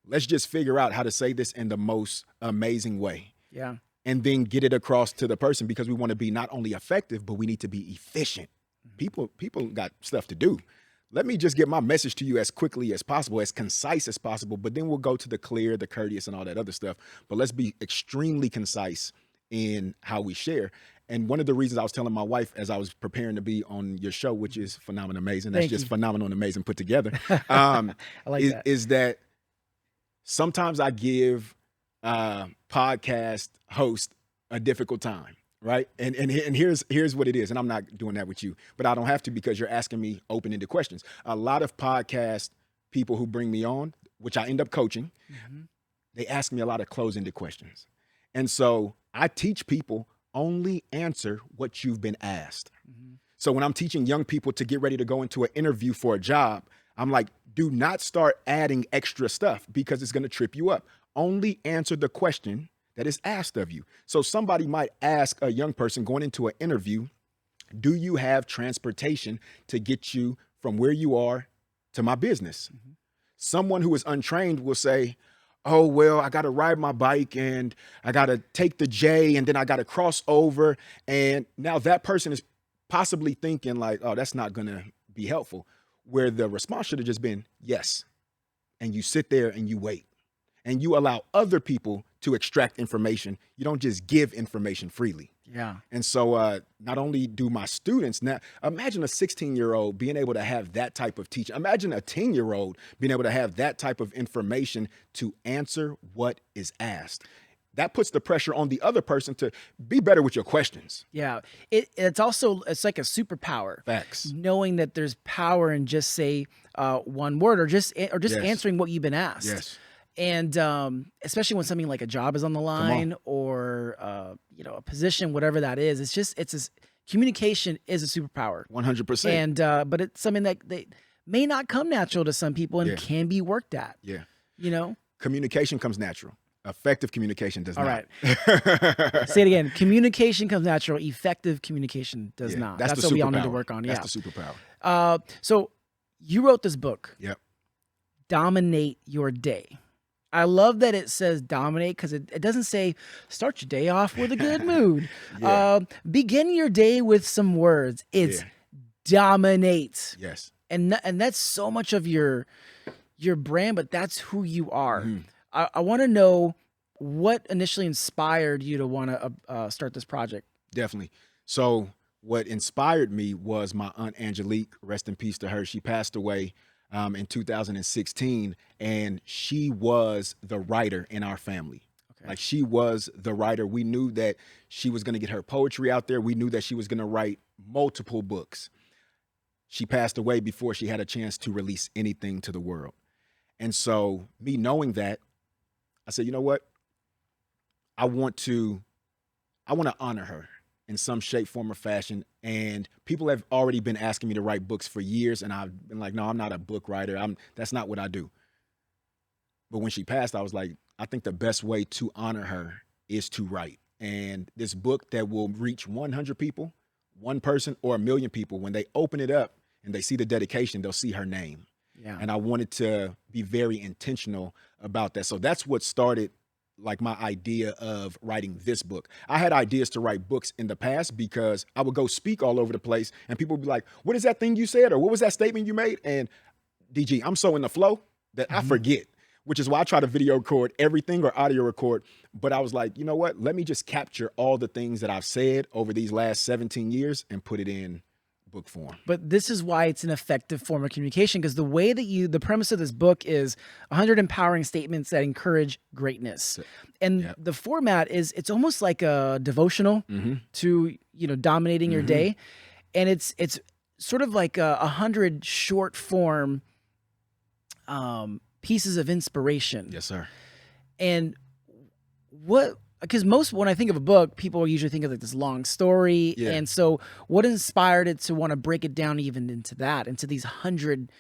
Let's just figure out how to say this in the most amazing way. Yeah. And then get it across to the person, because we want to be not only effective, but we need to be efficient. People got stuff to do. Let me just get my message to you as quickly as possible, as concise as possible, but then we'll go to the clear, the courteous, and all that other stuff. But let's be extremely concise in how we share. And one of the reasons I was telling my wife as I was preparing to be on your show, which is phenomenal, amazing. That's just phenomenal and amazing put together. I like that. Is that sometimes I give podcast host a difficult time, right? And here's what it is. And I'm not doing that with you, but I don't have to, because you're asking me open-ended questions. A lot of podcast people who bring me on, which I end up coaching, they ask me a lot of close-ended questions. And so I teach people, only answer what you've been asked. So when I'm teaching young people to get ready to go into an interview for a job, I'm like, do not start adding extra stuff, because it's going to trip you up. Only answer the question that is asked of you. So somebody might ask a young person going into an interview, do you have transportation to get you from where you are to my business? Someone who is untrained will say, oh, well, I got to ride my bike and I got to take the J and then I got to cross over. And now that person is possibly thinking like, oh, that's not going to be helpful. Where the response should have just been yes. And you sit there and you wait. And you allow other people to extract information. You don't just give information freely. Yeah. And so not only do my students, now imagine a 16-year-old being able to have that type of teaching. Imagine a 10-year-old being able to have that type of information to answer what is asked. That puts the pressure on the other person to be better with your questions. Yeah. It's like a superpower. Facts. Knowing that there's power in just say one word or just answering what you've been asked. Yes. And especially when something like a job is on the line or a position, whatever that is, communication is a superpower. 100%. And but it's something that may not come natural to some people and can be worked at. Yeah. You know? Communication comes natural. Effective communication does not. All right. Say it again. Communication comes natural. Effective communication does not. That's what we all need to work on. That's the superpower. So you wrote this book. Yep. Dominate Your Day. I love that it says dominate because it doesn't say start your day off with a good mood. Yeah. Begin your day with some words. It's Yeah. dominate. Yes. And that's so much of your brand, but that's who you are. Mhm. I want to know what initially inspired you to want to start this project. Definitely. So what inspired me was my aunt Angelique, rest in peace to her. She passed away in 2016, and she was the writer in our family. Okay. Like, she was the writer. We knew that she was going to get her poetry out there. We knew that she was going to write multiple books. She passed away before she had a chance to release anything to the world. And so, me knowing that, I said, you know what? I want to honor her in some shape, form, or fashion. And people have already been asking me to write books for years, and I've been like, no, I'm not a book writer. That's not what I do. But when she passed, I was like, I think the best way to honor her is to write. And this book that will reach 100 people, one person, or 1 million people, when they open it up and they see the dedication, they'll see her name. Yeah. And I wanted to be very intentional about that. So that's what started like my idea of writing this book. I had ideas to write books in the past because I would go speak all over the place and people would be like, what is that thing you said? Or what was that statement you made? And DG, I'm so in the flow that I forget, which is why I try to video record everything or audio record. But I was like, you know what? Let me just capture all the things that I've said over these last 17 years and put it in book form. But this is why it's an effective form of communication, because the way that the premise of this book is 100 empowering statements that encourage greatness. And the format is, it's almost like a devotional to, dominating your day. And it's sort of like 100 short form pieces of inspiration. Yes, sir. And because when I think of a book, people usually think of like this long story. Yeah. And so what inspired it to want to break it down even into these 100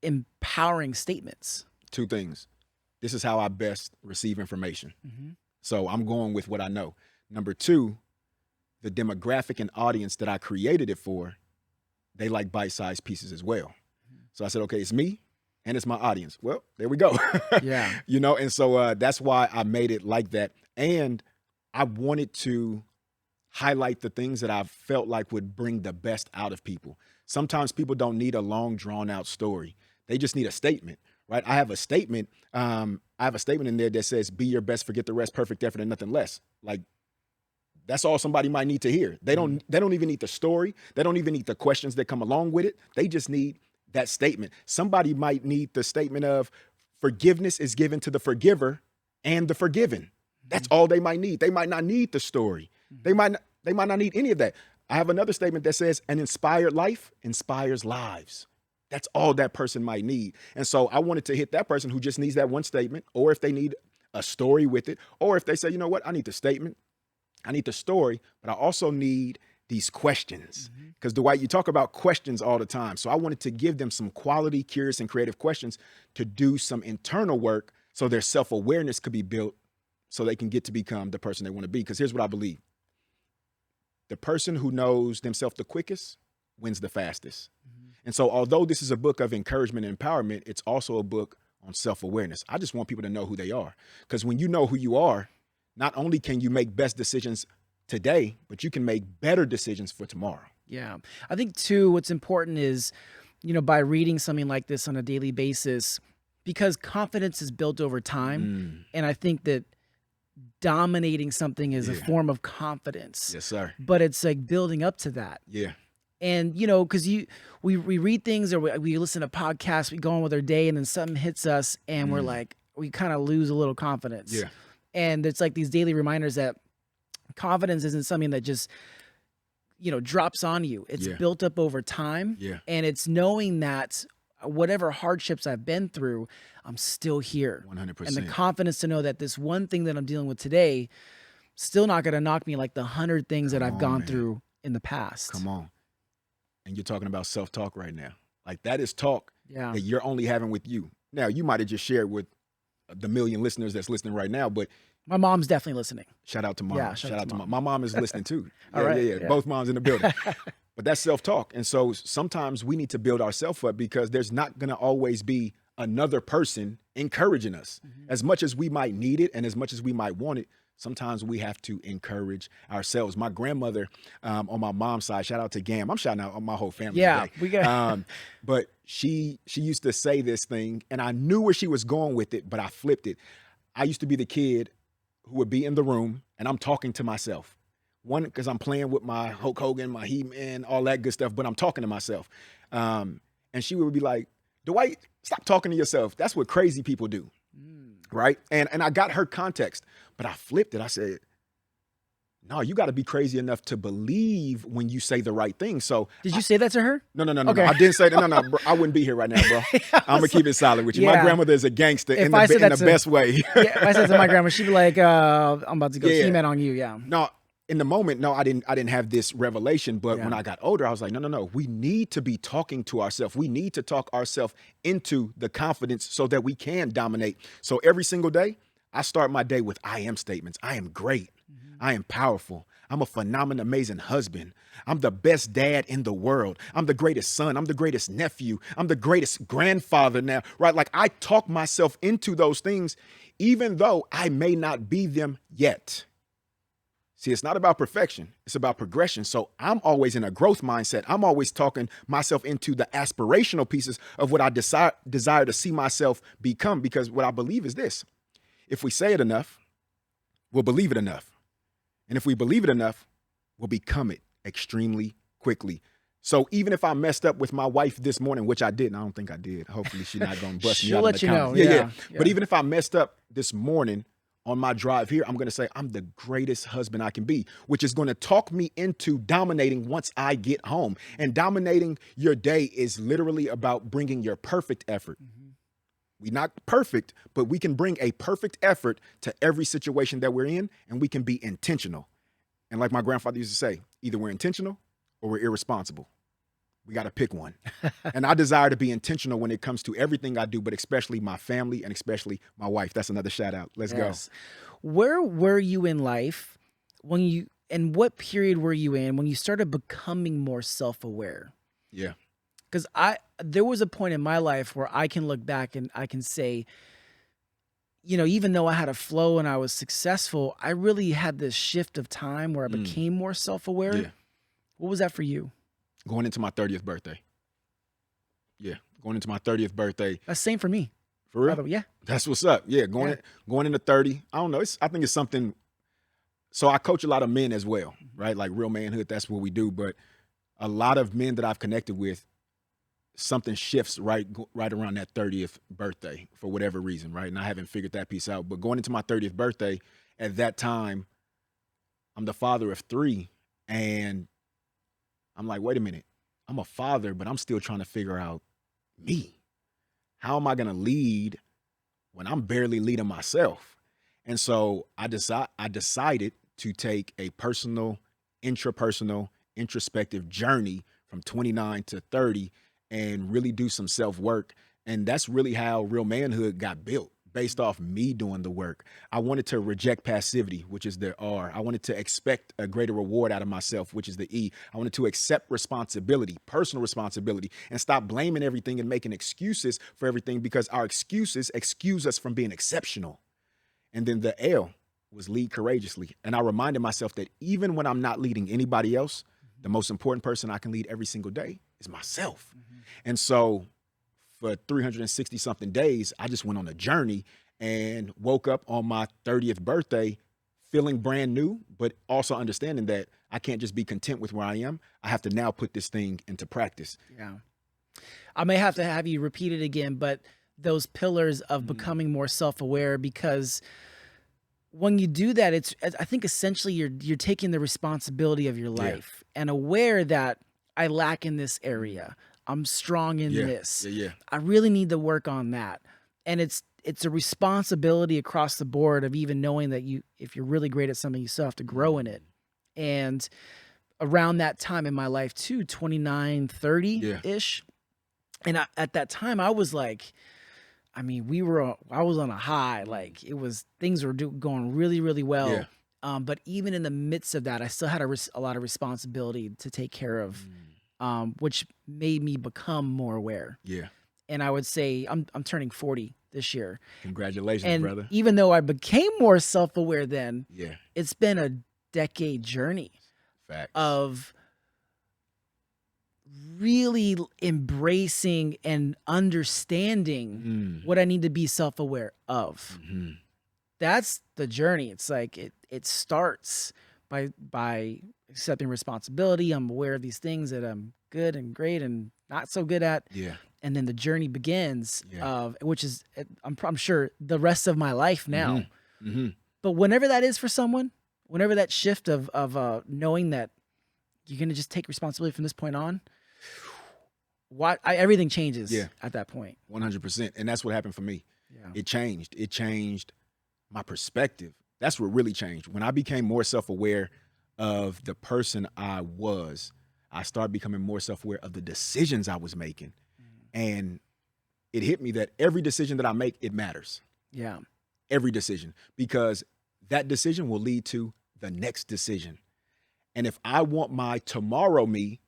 empowering statements? Two things. This is how I best receive information. So I'm going with what I know. Number two, the demographic and audience that I created it for, they like bite-sized pieces as well. So I said, okay, it's me and it's my audience. Well, there we go. Yeah. And so that's why I made it like that. And I wanted to highlight the things that I felt like would bring the best out of people. Sometimes people don't need a long, drawn-out story. They just need a statement, right? I have a statement in there that says, be your best, forget the rest, perfect effort, and nothing less. Like, that's all somebody might need to hear. They don't even need the story. They don't even need the questions that come along with it. They just need that statement. Somebody might need the statement of forgiveness is given to the forgiver and the forgiven. That's all they might need. They might not need the story. They might not need any of that. I have another statement that says an inspired life inspires lives. That's all that person might need. And so I wanted to hit that person who just needs that one statement, or if they need a story with it, or if they say, you know what, I need the statement, I need the story, but I also need these questions. Because Dwight, you talk about questions all the time. So I wanted to give them some quality, curious, and creative questions to do some internal work so their self-awareness could be built so they can get to become the person they want to be. Because here's what I believe. The person who knows themselves the quickest wins the fastest. And so although this is a book of encouragement and empowerment, it's also a book on self-awareness. I just want people to know who they are. Because when you know who you are, not only can you make best decisions today, but you can make better decisions for tomorrow. Yeah. I think too, what's important is, by reading something like this on a daily basis, because confidence is built over time. And I think that dominating something is a form of confidence. Yes, sir. But it's like building up to that. Yeah. And, because we read things or we listen to podcasts, we go on with our day, and then something hits us and we're like, we kind of lose a little confidence. Yeah. And it's like these daily reminders that confidence isn't something that just, drops on you. It's built up over time. Yeah. And it's knowing that whatever hardships I've been through, I'm still here. 100%. And the confidence to know that this one thing that I'm dealing with today, still not going to knock me like the 100 things that I've gone through in the past. Come on. And you're talking about self-talk right now. Like, that is talk that you're only having with you. Now, you might have just shared with the million listeners that's listening right now, but my mom's definitely listening. Shout out to mom. Yeah, shout out to mom. My mom is listening too. All right. Yeah. Both moms in the building. But that's self-talk. And so sometimes we need to build ourselves up because there's not going to always be another person encouraging us. As much as we might need it and as much as we might want it, sometimes we have to encourage ourselves. My grandmother, on my mom's side, shout out to Gam. I'm shouting out on my whole family Yeah, today. we got. But she used to say this thing, and I knew where she was going with it, but I flipped it. I used to be the kid who would be in the room, and I'm talking to myself. One, because I'm playing with my Hulk Hogan, my He-Man, all that good stuff, but I'm talking to myself. And she would be like, Dwight, stop talking to yourself. That's what crazy people do. Right? And I got her context, but I flipped it. I said, no, you got to be crazy enough to believe when you say the right thing. So Did you say that to her? No. Okay. I didn't say that. No, bro, I wouldn't be here right now, bro. I'm going to keep it solid with you. My Yeah. grandmother is a gangster If in I said the that to- best way. Yeah, if I said to my grandma, she'd be like, I'm about to go Yeah. He-Man on you. Yeah. No, in the moment, no, I didn't have this revelation. But Yeah. when I got older, I was like, no. We need to be talking to ourselves. We need to talk ourselves into the confidence so that we can dominate. So every single day, I start my day with I am statements. I am great. I am powerful. I'm a phenomenal, amazing husband. I'm the best dad in the world. I'm the greatest son. I'm the greatest nephew. I'm the greatest grandfather now, right? Like I talk myself into those things, even though I may not be them yet. See, it's not about perfection. It's about progression. So I'm always in a growth mindset. I'm always talking myself into the aspirational pieces of what I desire to see myself become, because what I believe is this. If we say it enough, we'll believe it enough. And if we believe it enough, we'll become it extremely quickly. So even if I messed up with my wife this morning, which I didn't, I don't think I did. Hopefully she's not going to bust me She'll out let in you the know. comments. Yeah. But even if I messed up this morning on my drive here, I'm going to say I'm the greatest husband I can be, which is going to talk me into dominating once I get home. And dominating your day is literally about bringing your perfect effort. We're not perfect, but we can bring a perfect effort to every situation that we're in, and we can be intentional. And like my grandfather used to say, either we're intentional or we're irresponsible. We got to pick one. And I desire to be intentional when it comes to everything I do, but especially my family and especially my wife. That's another shout out. Let's go. Where were you in life and what period were you in when you started becoming more self-aware? Yeah. Because there was a point in my life where I can look back and I can say, even though I had a flow and I was successful, I really had this shift of time where I became more self-aware. Yeah. What was that for you? Going into my 30th birthday. Yeah. Going into my 30th birthday. That's same for me. For real? By the way, yeah. That's what's up. Yeah. Going into 30. I don't know. I think it's something. So I coach a lot of men as well, right? Like real manhood. That's what we do. But a lot of men that I've connected with, something shifts right around that 30th birthday for whatever reason, right? And I haven't figured that piece out. But going into my 30th birthday, at that time, I'm the father of 3. And I'm like, wait a minute. I'm a father, but I'm still trying to figure out me. How am I going to lead when I'm barely leading myself? And so I decided to take a personal, intrapersonal, introspective journey from 29 to 30 and really do some self-work. And that's really how real manhood got built, based off me doing the work. I wanted to reject passivity, which is the R. I wanted to expect a greater reward out of myself, which is the E. I wanted to accept responsibility, personal responsibility, and stop blaming everything and making excuses for everything, because our excuses excuse us from being exceptional. And then the L was lead courageously. And I reminded myself that even when I'm not leading anybody else, the most important person I can lead every single day is myself. And so for 360 something days, I just went on a journey and woke up on my 30th birthday feeling brand new, but also understanding that I can't just be content with where I am. I have to now put this thing into practice. Yeah. I may have to have you repeat it again, but those pillars of becoming more self-aware, because when you do that, I think essentially you're taking the responsibility of your life and aware that I lack in this area. I'm strong in this. I really need to work on that. And it's a responsibility across the board of even knowing that if you're really great at something, you still have to grow in it. And around that time in my life too, 29, 30-ish. And at that time I was like, I was on a high, like things were going really, really well. Yeah. But even in the midst of that, I still had a lot of responsibility to take care of, which made me become more aware. Yeah. and I would say I'm turning 40 this year. Congratulations, And brother. even though I became more self-aware then, Yeah. it's been a decade journey Facts. of really embracing and understanding what I need to be self-aware of. That's the journey. It's like it starts by accepting responsibility. I'm aware of these things that I'm good and great and not so good at. Yeah. And then the journey begins of which is I'm sure the rest of my life now. But whenever that is for someone, whenever that shift of knowing that you're gonna just take responsibility from this point on, everything changes at that point. 100%. And that's what happened for me. Yeah. It changed my perspective. That's what really changed. When I became more self-aware of the person I was, I started becoming more self-aware of the decisions I was making. And it hit me that every decision that I make, it matters. Yeah. Every decision, because that decision will lead to the next decision. And if I want my tomorrow me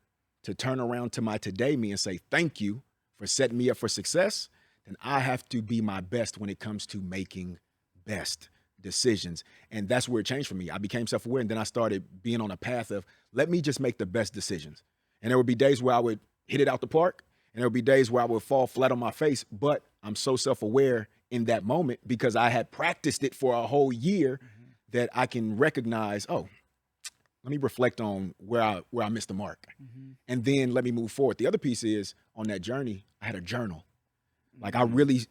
to turn around to my today me and say, thank you for setting me up for success, then I have to be my best when it comes to making best decisions. And that's where it changed for me. I became self-aware, and then I started being on a path of, let me just make the best decisions. And there would be days where I would hit it out the park, and there would be days where I would fall flat on my face, but I'm so self-aware in that moment because I had practiced it for a whole year that I can recognize, oh, let me reflect on where I missed the mark. And then let me move forward. The other piece is, on that journey, I had a journal. Like I really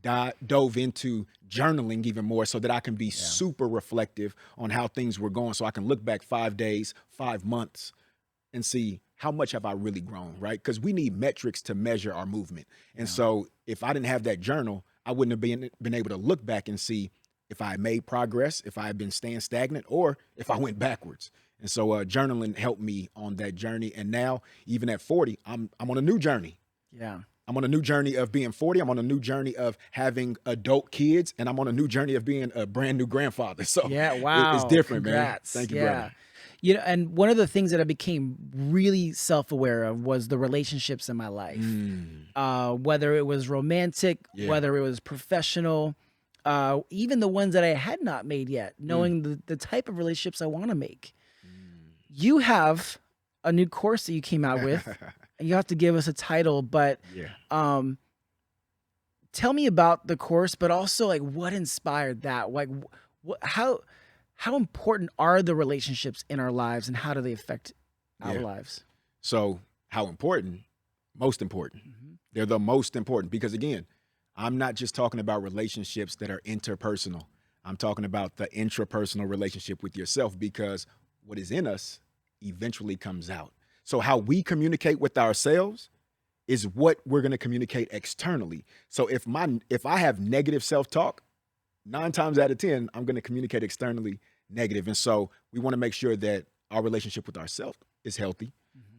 dove into journaling even more so that I can be super reflective on how things were going, so I can look back 5 days, 5 months and see how much have I really grown, right? Because we need metrics to measure our movement. And so if I didn't have that journal, I wouldn't have been able to look back and see if I made progress, if I had been staying stagnant, or if I went backwards. And so journaling helped me on that journey. And now, even at 40, I'm on a new journey. Yeah. I'm on a new journey of being 40. I'm on a new journey of having adult kids, and I'm on a new journey of being a brand new grandfather. So wow. it's different, Congrats. man. Thank you, brother. You know, and one of the things that I became really self-aware of was the relationships in my life, whether it was romantic, whether it was professional, even the ones that I had not made yet, knowing the type of relationships I want to make. You have a new course that you came out with, and you have to give us a title, but tell me about the course, but also like what inspired that? Like how important are the relationships in our lives, and how do they affect our lives? So how important? Most important. They're the most important, because again, I'm not just talking about relationships that are interpersonal. I'm talking about the intrapersonal relationship with yourself, because what is in us eventually comes out. So how we communicate with ourselves is what we're going to communicate externally. So if I have negative self-talk, 9 times out of 10, I'm going to communicate externally negative. And so we want to make sure that our relationship with ourselves is healthy,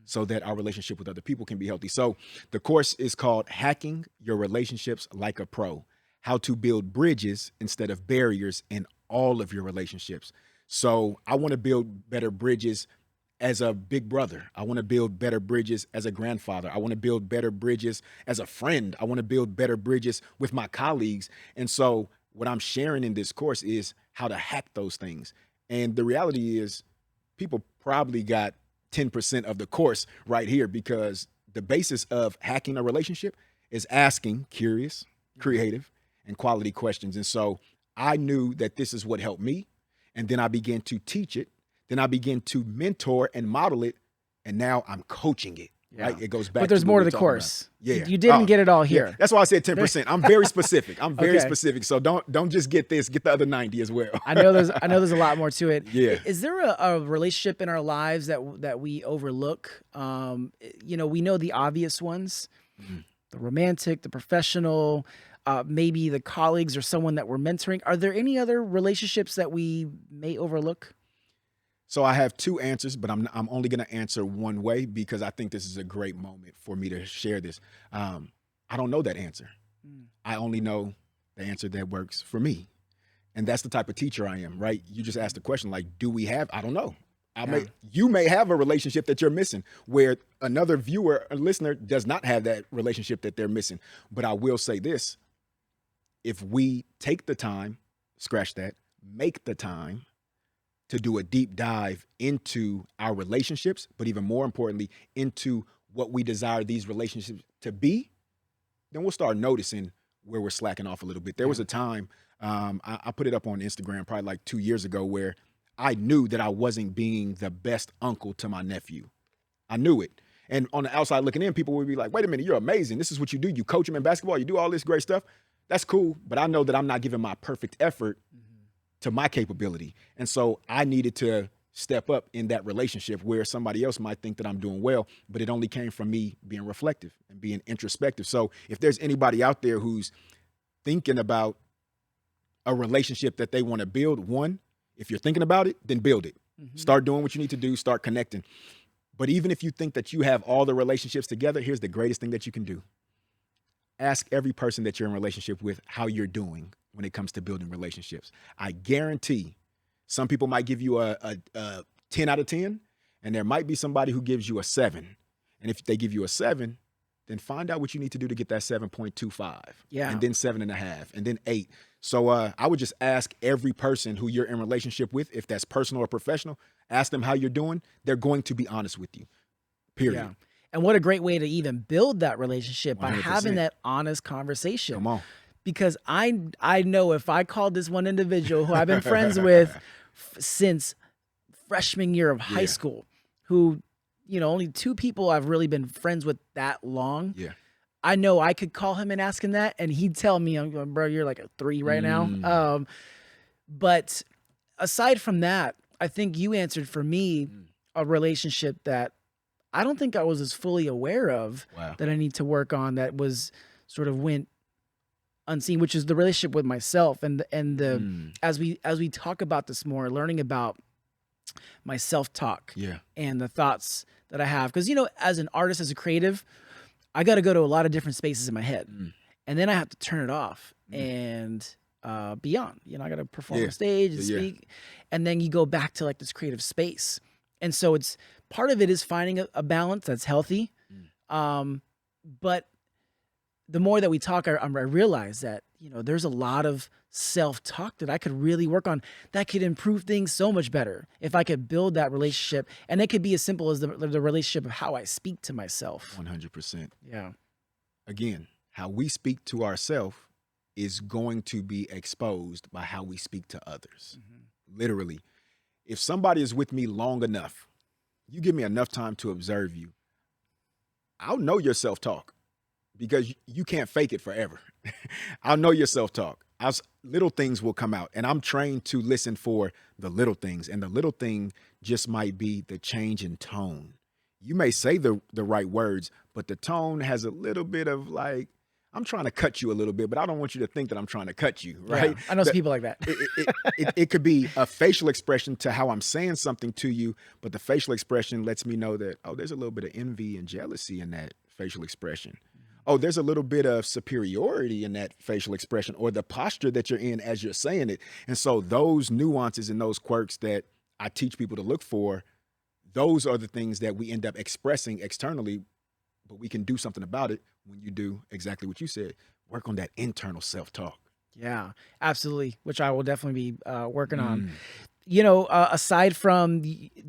so that our relationship with other people can be healthy. So the course is called Hacking Your Relationships Like a Pro: How to Build Bridges Instead of Barriers in All of Your Relationships. So I want to build better bridges as a big brother. I want to build better bridges as a grandfather. I want to build better bridges as a friend. I want to build better bridges with my colleagues. And so what I'm sharing in this course is how to hack those things. And the reality is, people probably got 10% of the course right here, because the basis of hacking a relationship is asking curious, creative, and quality questions. And so I knew that this is what helped me. And then I began to teach it. Then I began to mentor and model it. And now I'm coaching it. Right? It goes back. But there's more to the course. Yeah. You didn't get it all here. Yeah. That's why I said 10%. I'm very specific. I'm very specific. So don't just get this, get the other 90 as well. I know there's a lot more to it. Yeah. Is there a relationship in our lives that we overlook? You know, we know the obvious ones, the romantic, the professional, maybe the colleagues or someone that we're mentoring. Are there any other relationships that we may overlook? So I have 2 answers, but I'm only going to answer one way, because I think this is a great moment for me to share this. I don't know that answer. I only know the answer that works for me. And that's the type of teacher I am, right? You just asked the question, like, do we have? I don't know. Yeah. You may have a relationship that you're missing where another viewer or listener does not have that relationship that they're missing. But I will say this, if we take the time, scratch that, make the time to do a deep dive into our relationships, but even more importantly, into what we desire these relationships to be, then we'll start noticing where we're slacking off a little bit. There was a time, I put it up on Instagram probably like 2 years ago, where I knew that I wasn't being the best uncle to my nephew. I knew it. And on the outside looking in, people would be like, wait a minute, you're amazing. This is what you do. You coach him in basketball. You do all this great stuff. That's cool. But I know that I'm not giving my perfect effort to my capability. And so I needed to step up in that relationship where somebody else might think that I'm doing well, but it only came from me being reflective and being introspective. So if there's anybody out there who's thinking about a relationship that they want to build, one, if you're thinking about it, then build it. Start doing what you need to do, start connecting. But even if you think that you have all the relationships together, here's the greatest thing that you can do. Ask every person that you're in a relationship with how you're doing when it comes to building relationships. I guarantee some people might give you a 10 out of 10, and there might be somebody who gives you a 7. And if they give you a 7, then find out what you need to do to get that 7.25. Yeah. And then 7.5, and then 8. So I would just ask every person who you're in relationship with, if that's personal or professional, ask them how you're doing. They're going to be honest with you, period. Yeah. And what a great way to even build that relationship by 100%. having that honest conversation. Come on. Because I know if I called this one individual who I've been friends with since freshman year of high school, who, you know, only 2 people I've really been friends with that long. Yeah. I know I could call him and ask him that, and he'd tell me, "I'm going, bro, you're like a 3 right now." But aside from that, I think you answered for me a relationship that I don't think I was as fully aware of that I need to work on. That was sort of went unseen, which is the relationship with myself, and the as we talk about this more, learning about my self-talk and the thoughts that I have, because, you know, as an artist, as a creative, I got to go to a lot of different spaces in my head, and then I have to turn it off and be on. You know, I got to perform on stage and speak, and then you go back to like this creative space, and so it's part of it is finding a balance that's healthy, but the more that we talk, I realize that, you know, there's a lot of self-talk that I could really work on that could improve things so much better if I could build that relationship. And it could be as simple as the relationship of how I speak to myself. 100%. Yeah. Again, how we speak to ourselves is going to be exposed by how we speak to others. Literally. If somebody is with me long enough, you give me enough time to observe you, I'll know your self-talk. Because you can't fake it forever. I'll know your self-talk. Little things will come out. And I'm trained to listen for the little things. And the little thing just might be the change in tone. You may say the right words, but the tone has a little bit of like, I'm trying to cut you a little bit, but I don't want you to think that I'm trying to cut you, right? Yeah, I know some people like that. It could be a facial expression to how I'm saying something to you, but the facial expression lets me know that, oh, there's a little bit of envy and jealousy in that facial expression. Oh, there's a little bit of superiority in that facial expression or the posture that you're in as you're saying it. And so those nuances and those quirks that I teach people to look for, those are the things that we end up expressing externally, but we can do something about it when you do exactly what you said. Work on that internal self-talk. Yeah, absolutely, which I will definitely be working on. You know, aside from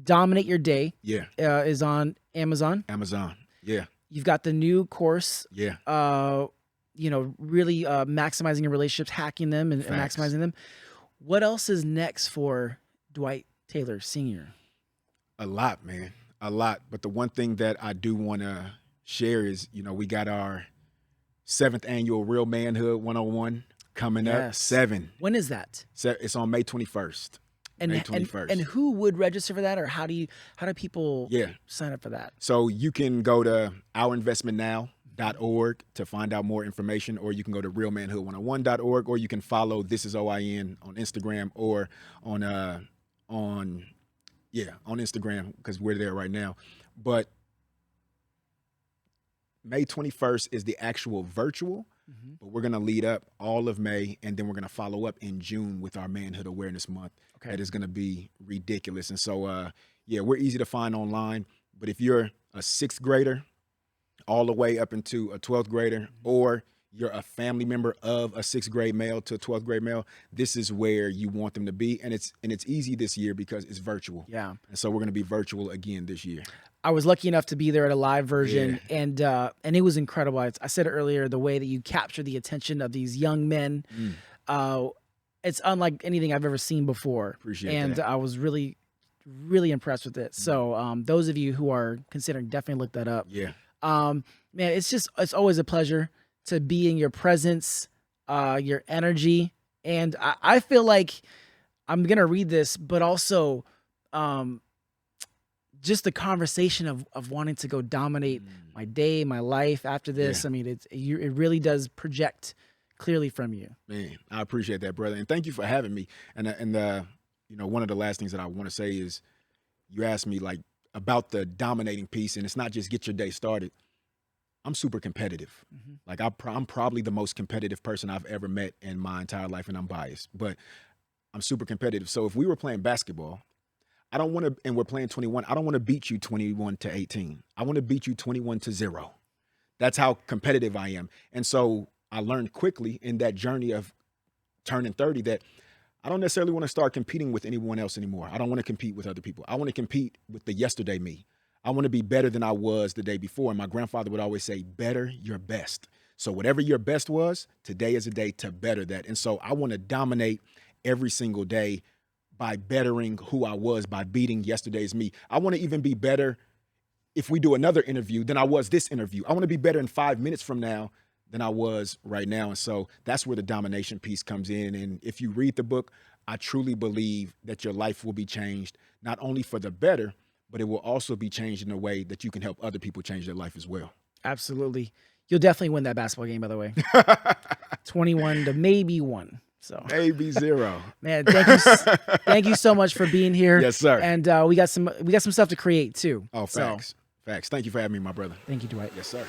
Dominate Your Day, is on Amazon. Yeah. You've got the new course, Yeah. You know, really maximizing your relationships, hacking them and maximizing them. What else is next for Dwight Taylor Sr.? A lot, man. A lot. But the one thing that I do want to share is, you know, we got our 7th annual Real Manhood 101 coming up. 7. When is that? It's on May 21st. May 21st. And who would register for that, or how do people sign up for that? So you can go to ourinvestmentnow.org to find out more information, or you can go to realmanhood101.org, or you can follow This Is OIN on Instagram or on Instagram, because we're there right now. But May 21st is the actual virtual, But we're going to lead up all of May, and then we're going to follow up in June with our Manhood Awareness Month. Okay. That is going to be ridiculous. And so, yeah, we're easy to find online. But if you're a 6th grader all the way up into a 12th grader, or you're a family member of a 6th grade male to a 12th grade male, this is where you want them to be. And it's easy this year because it's virtual. Yeah. And so we're going to be virtual again this year. I was lucky enough to be there at a live version, and it was incredible. I said it earlier, the way that you capture the attention of these young men, it's unlike anything I've ever seen before. Appreciate that. I was really, really impressed with it. So those of you who are considering, definitely look that up. Yeah. Man, it's always a pleasure to be in your presence, your energy. And I feel like I'm going to read this, but also just the conversation of wanting to go dominate my day, my life after this. Yeah. I mean, it really does project clearly from you. Man, I appreciate that, brother. And thank you for having me. And you know, one of the last things that I want to say is you asked me like about the dominating piece, and it's not just get your day started. I'm super competitive. Like I'm probably the most competitive person I've ever met in my entire life, and I'm biased, but I'm super competitive. So if we were playing basketball, I don't want to, and we're playing 21, I don't want to beat you 21-18. I want to beat you 21-0. That's how competitive I am. And so I learned quickly in that journey of turning 30 that I don't necessarily want to start competing with anyone else anymore. I don't want to compete with other people. I want to compete with the yesterday me. I want to be better than I was the day before. And my grandfather would always say, better your best. So whatever your best was, today is a day to better that. And so I want to dominate every single day by bettering who I was, by beating yesterday's me. I want to even be better if we do another interview than I was this interview. I want to be better in 5 minutes from now than I was right now. And so that's where the domination piece comes in. And if you read the book, I truly believe that your life will be changed, not only for the better, but it will also be changed in a way that you can help other people change their life as well. Absolutely. You'll definitely win that basketball game, by the way. 21 to maybe 1. So maybe 0. Man, thank you so much for being here. Yes, sir. And we got some stuff to create too. Oh, facts. Facts. Thank you for having me, my brother. Thank you, Dwight. Yes, sir.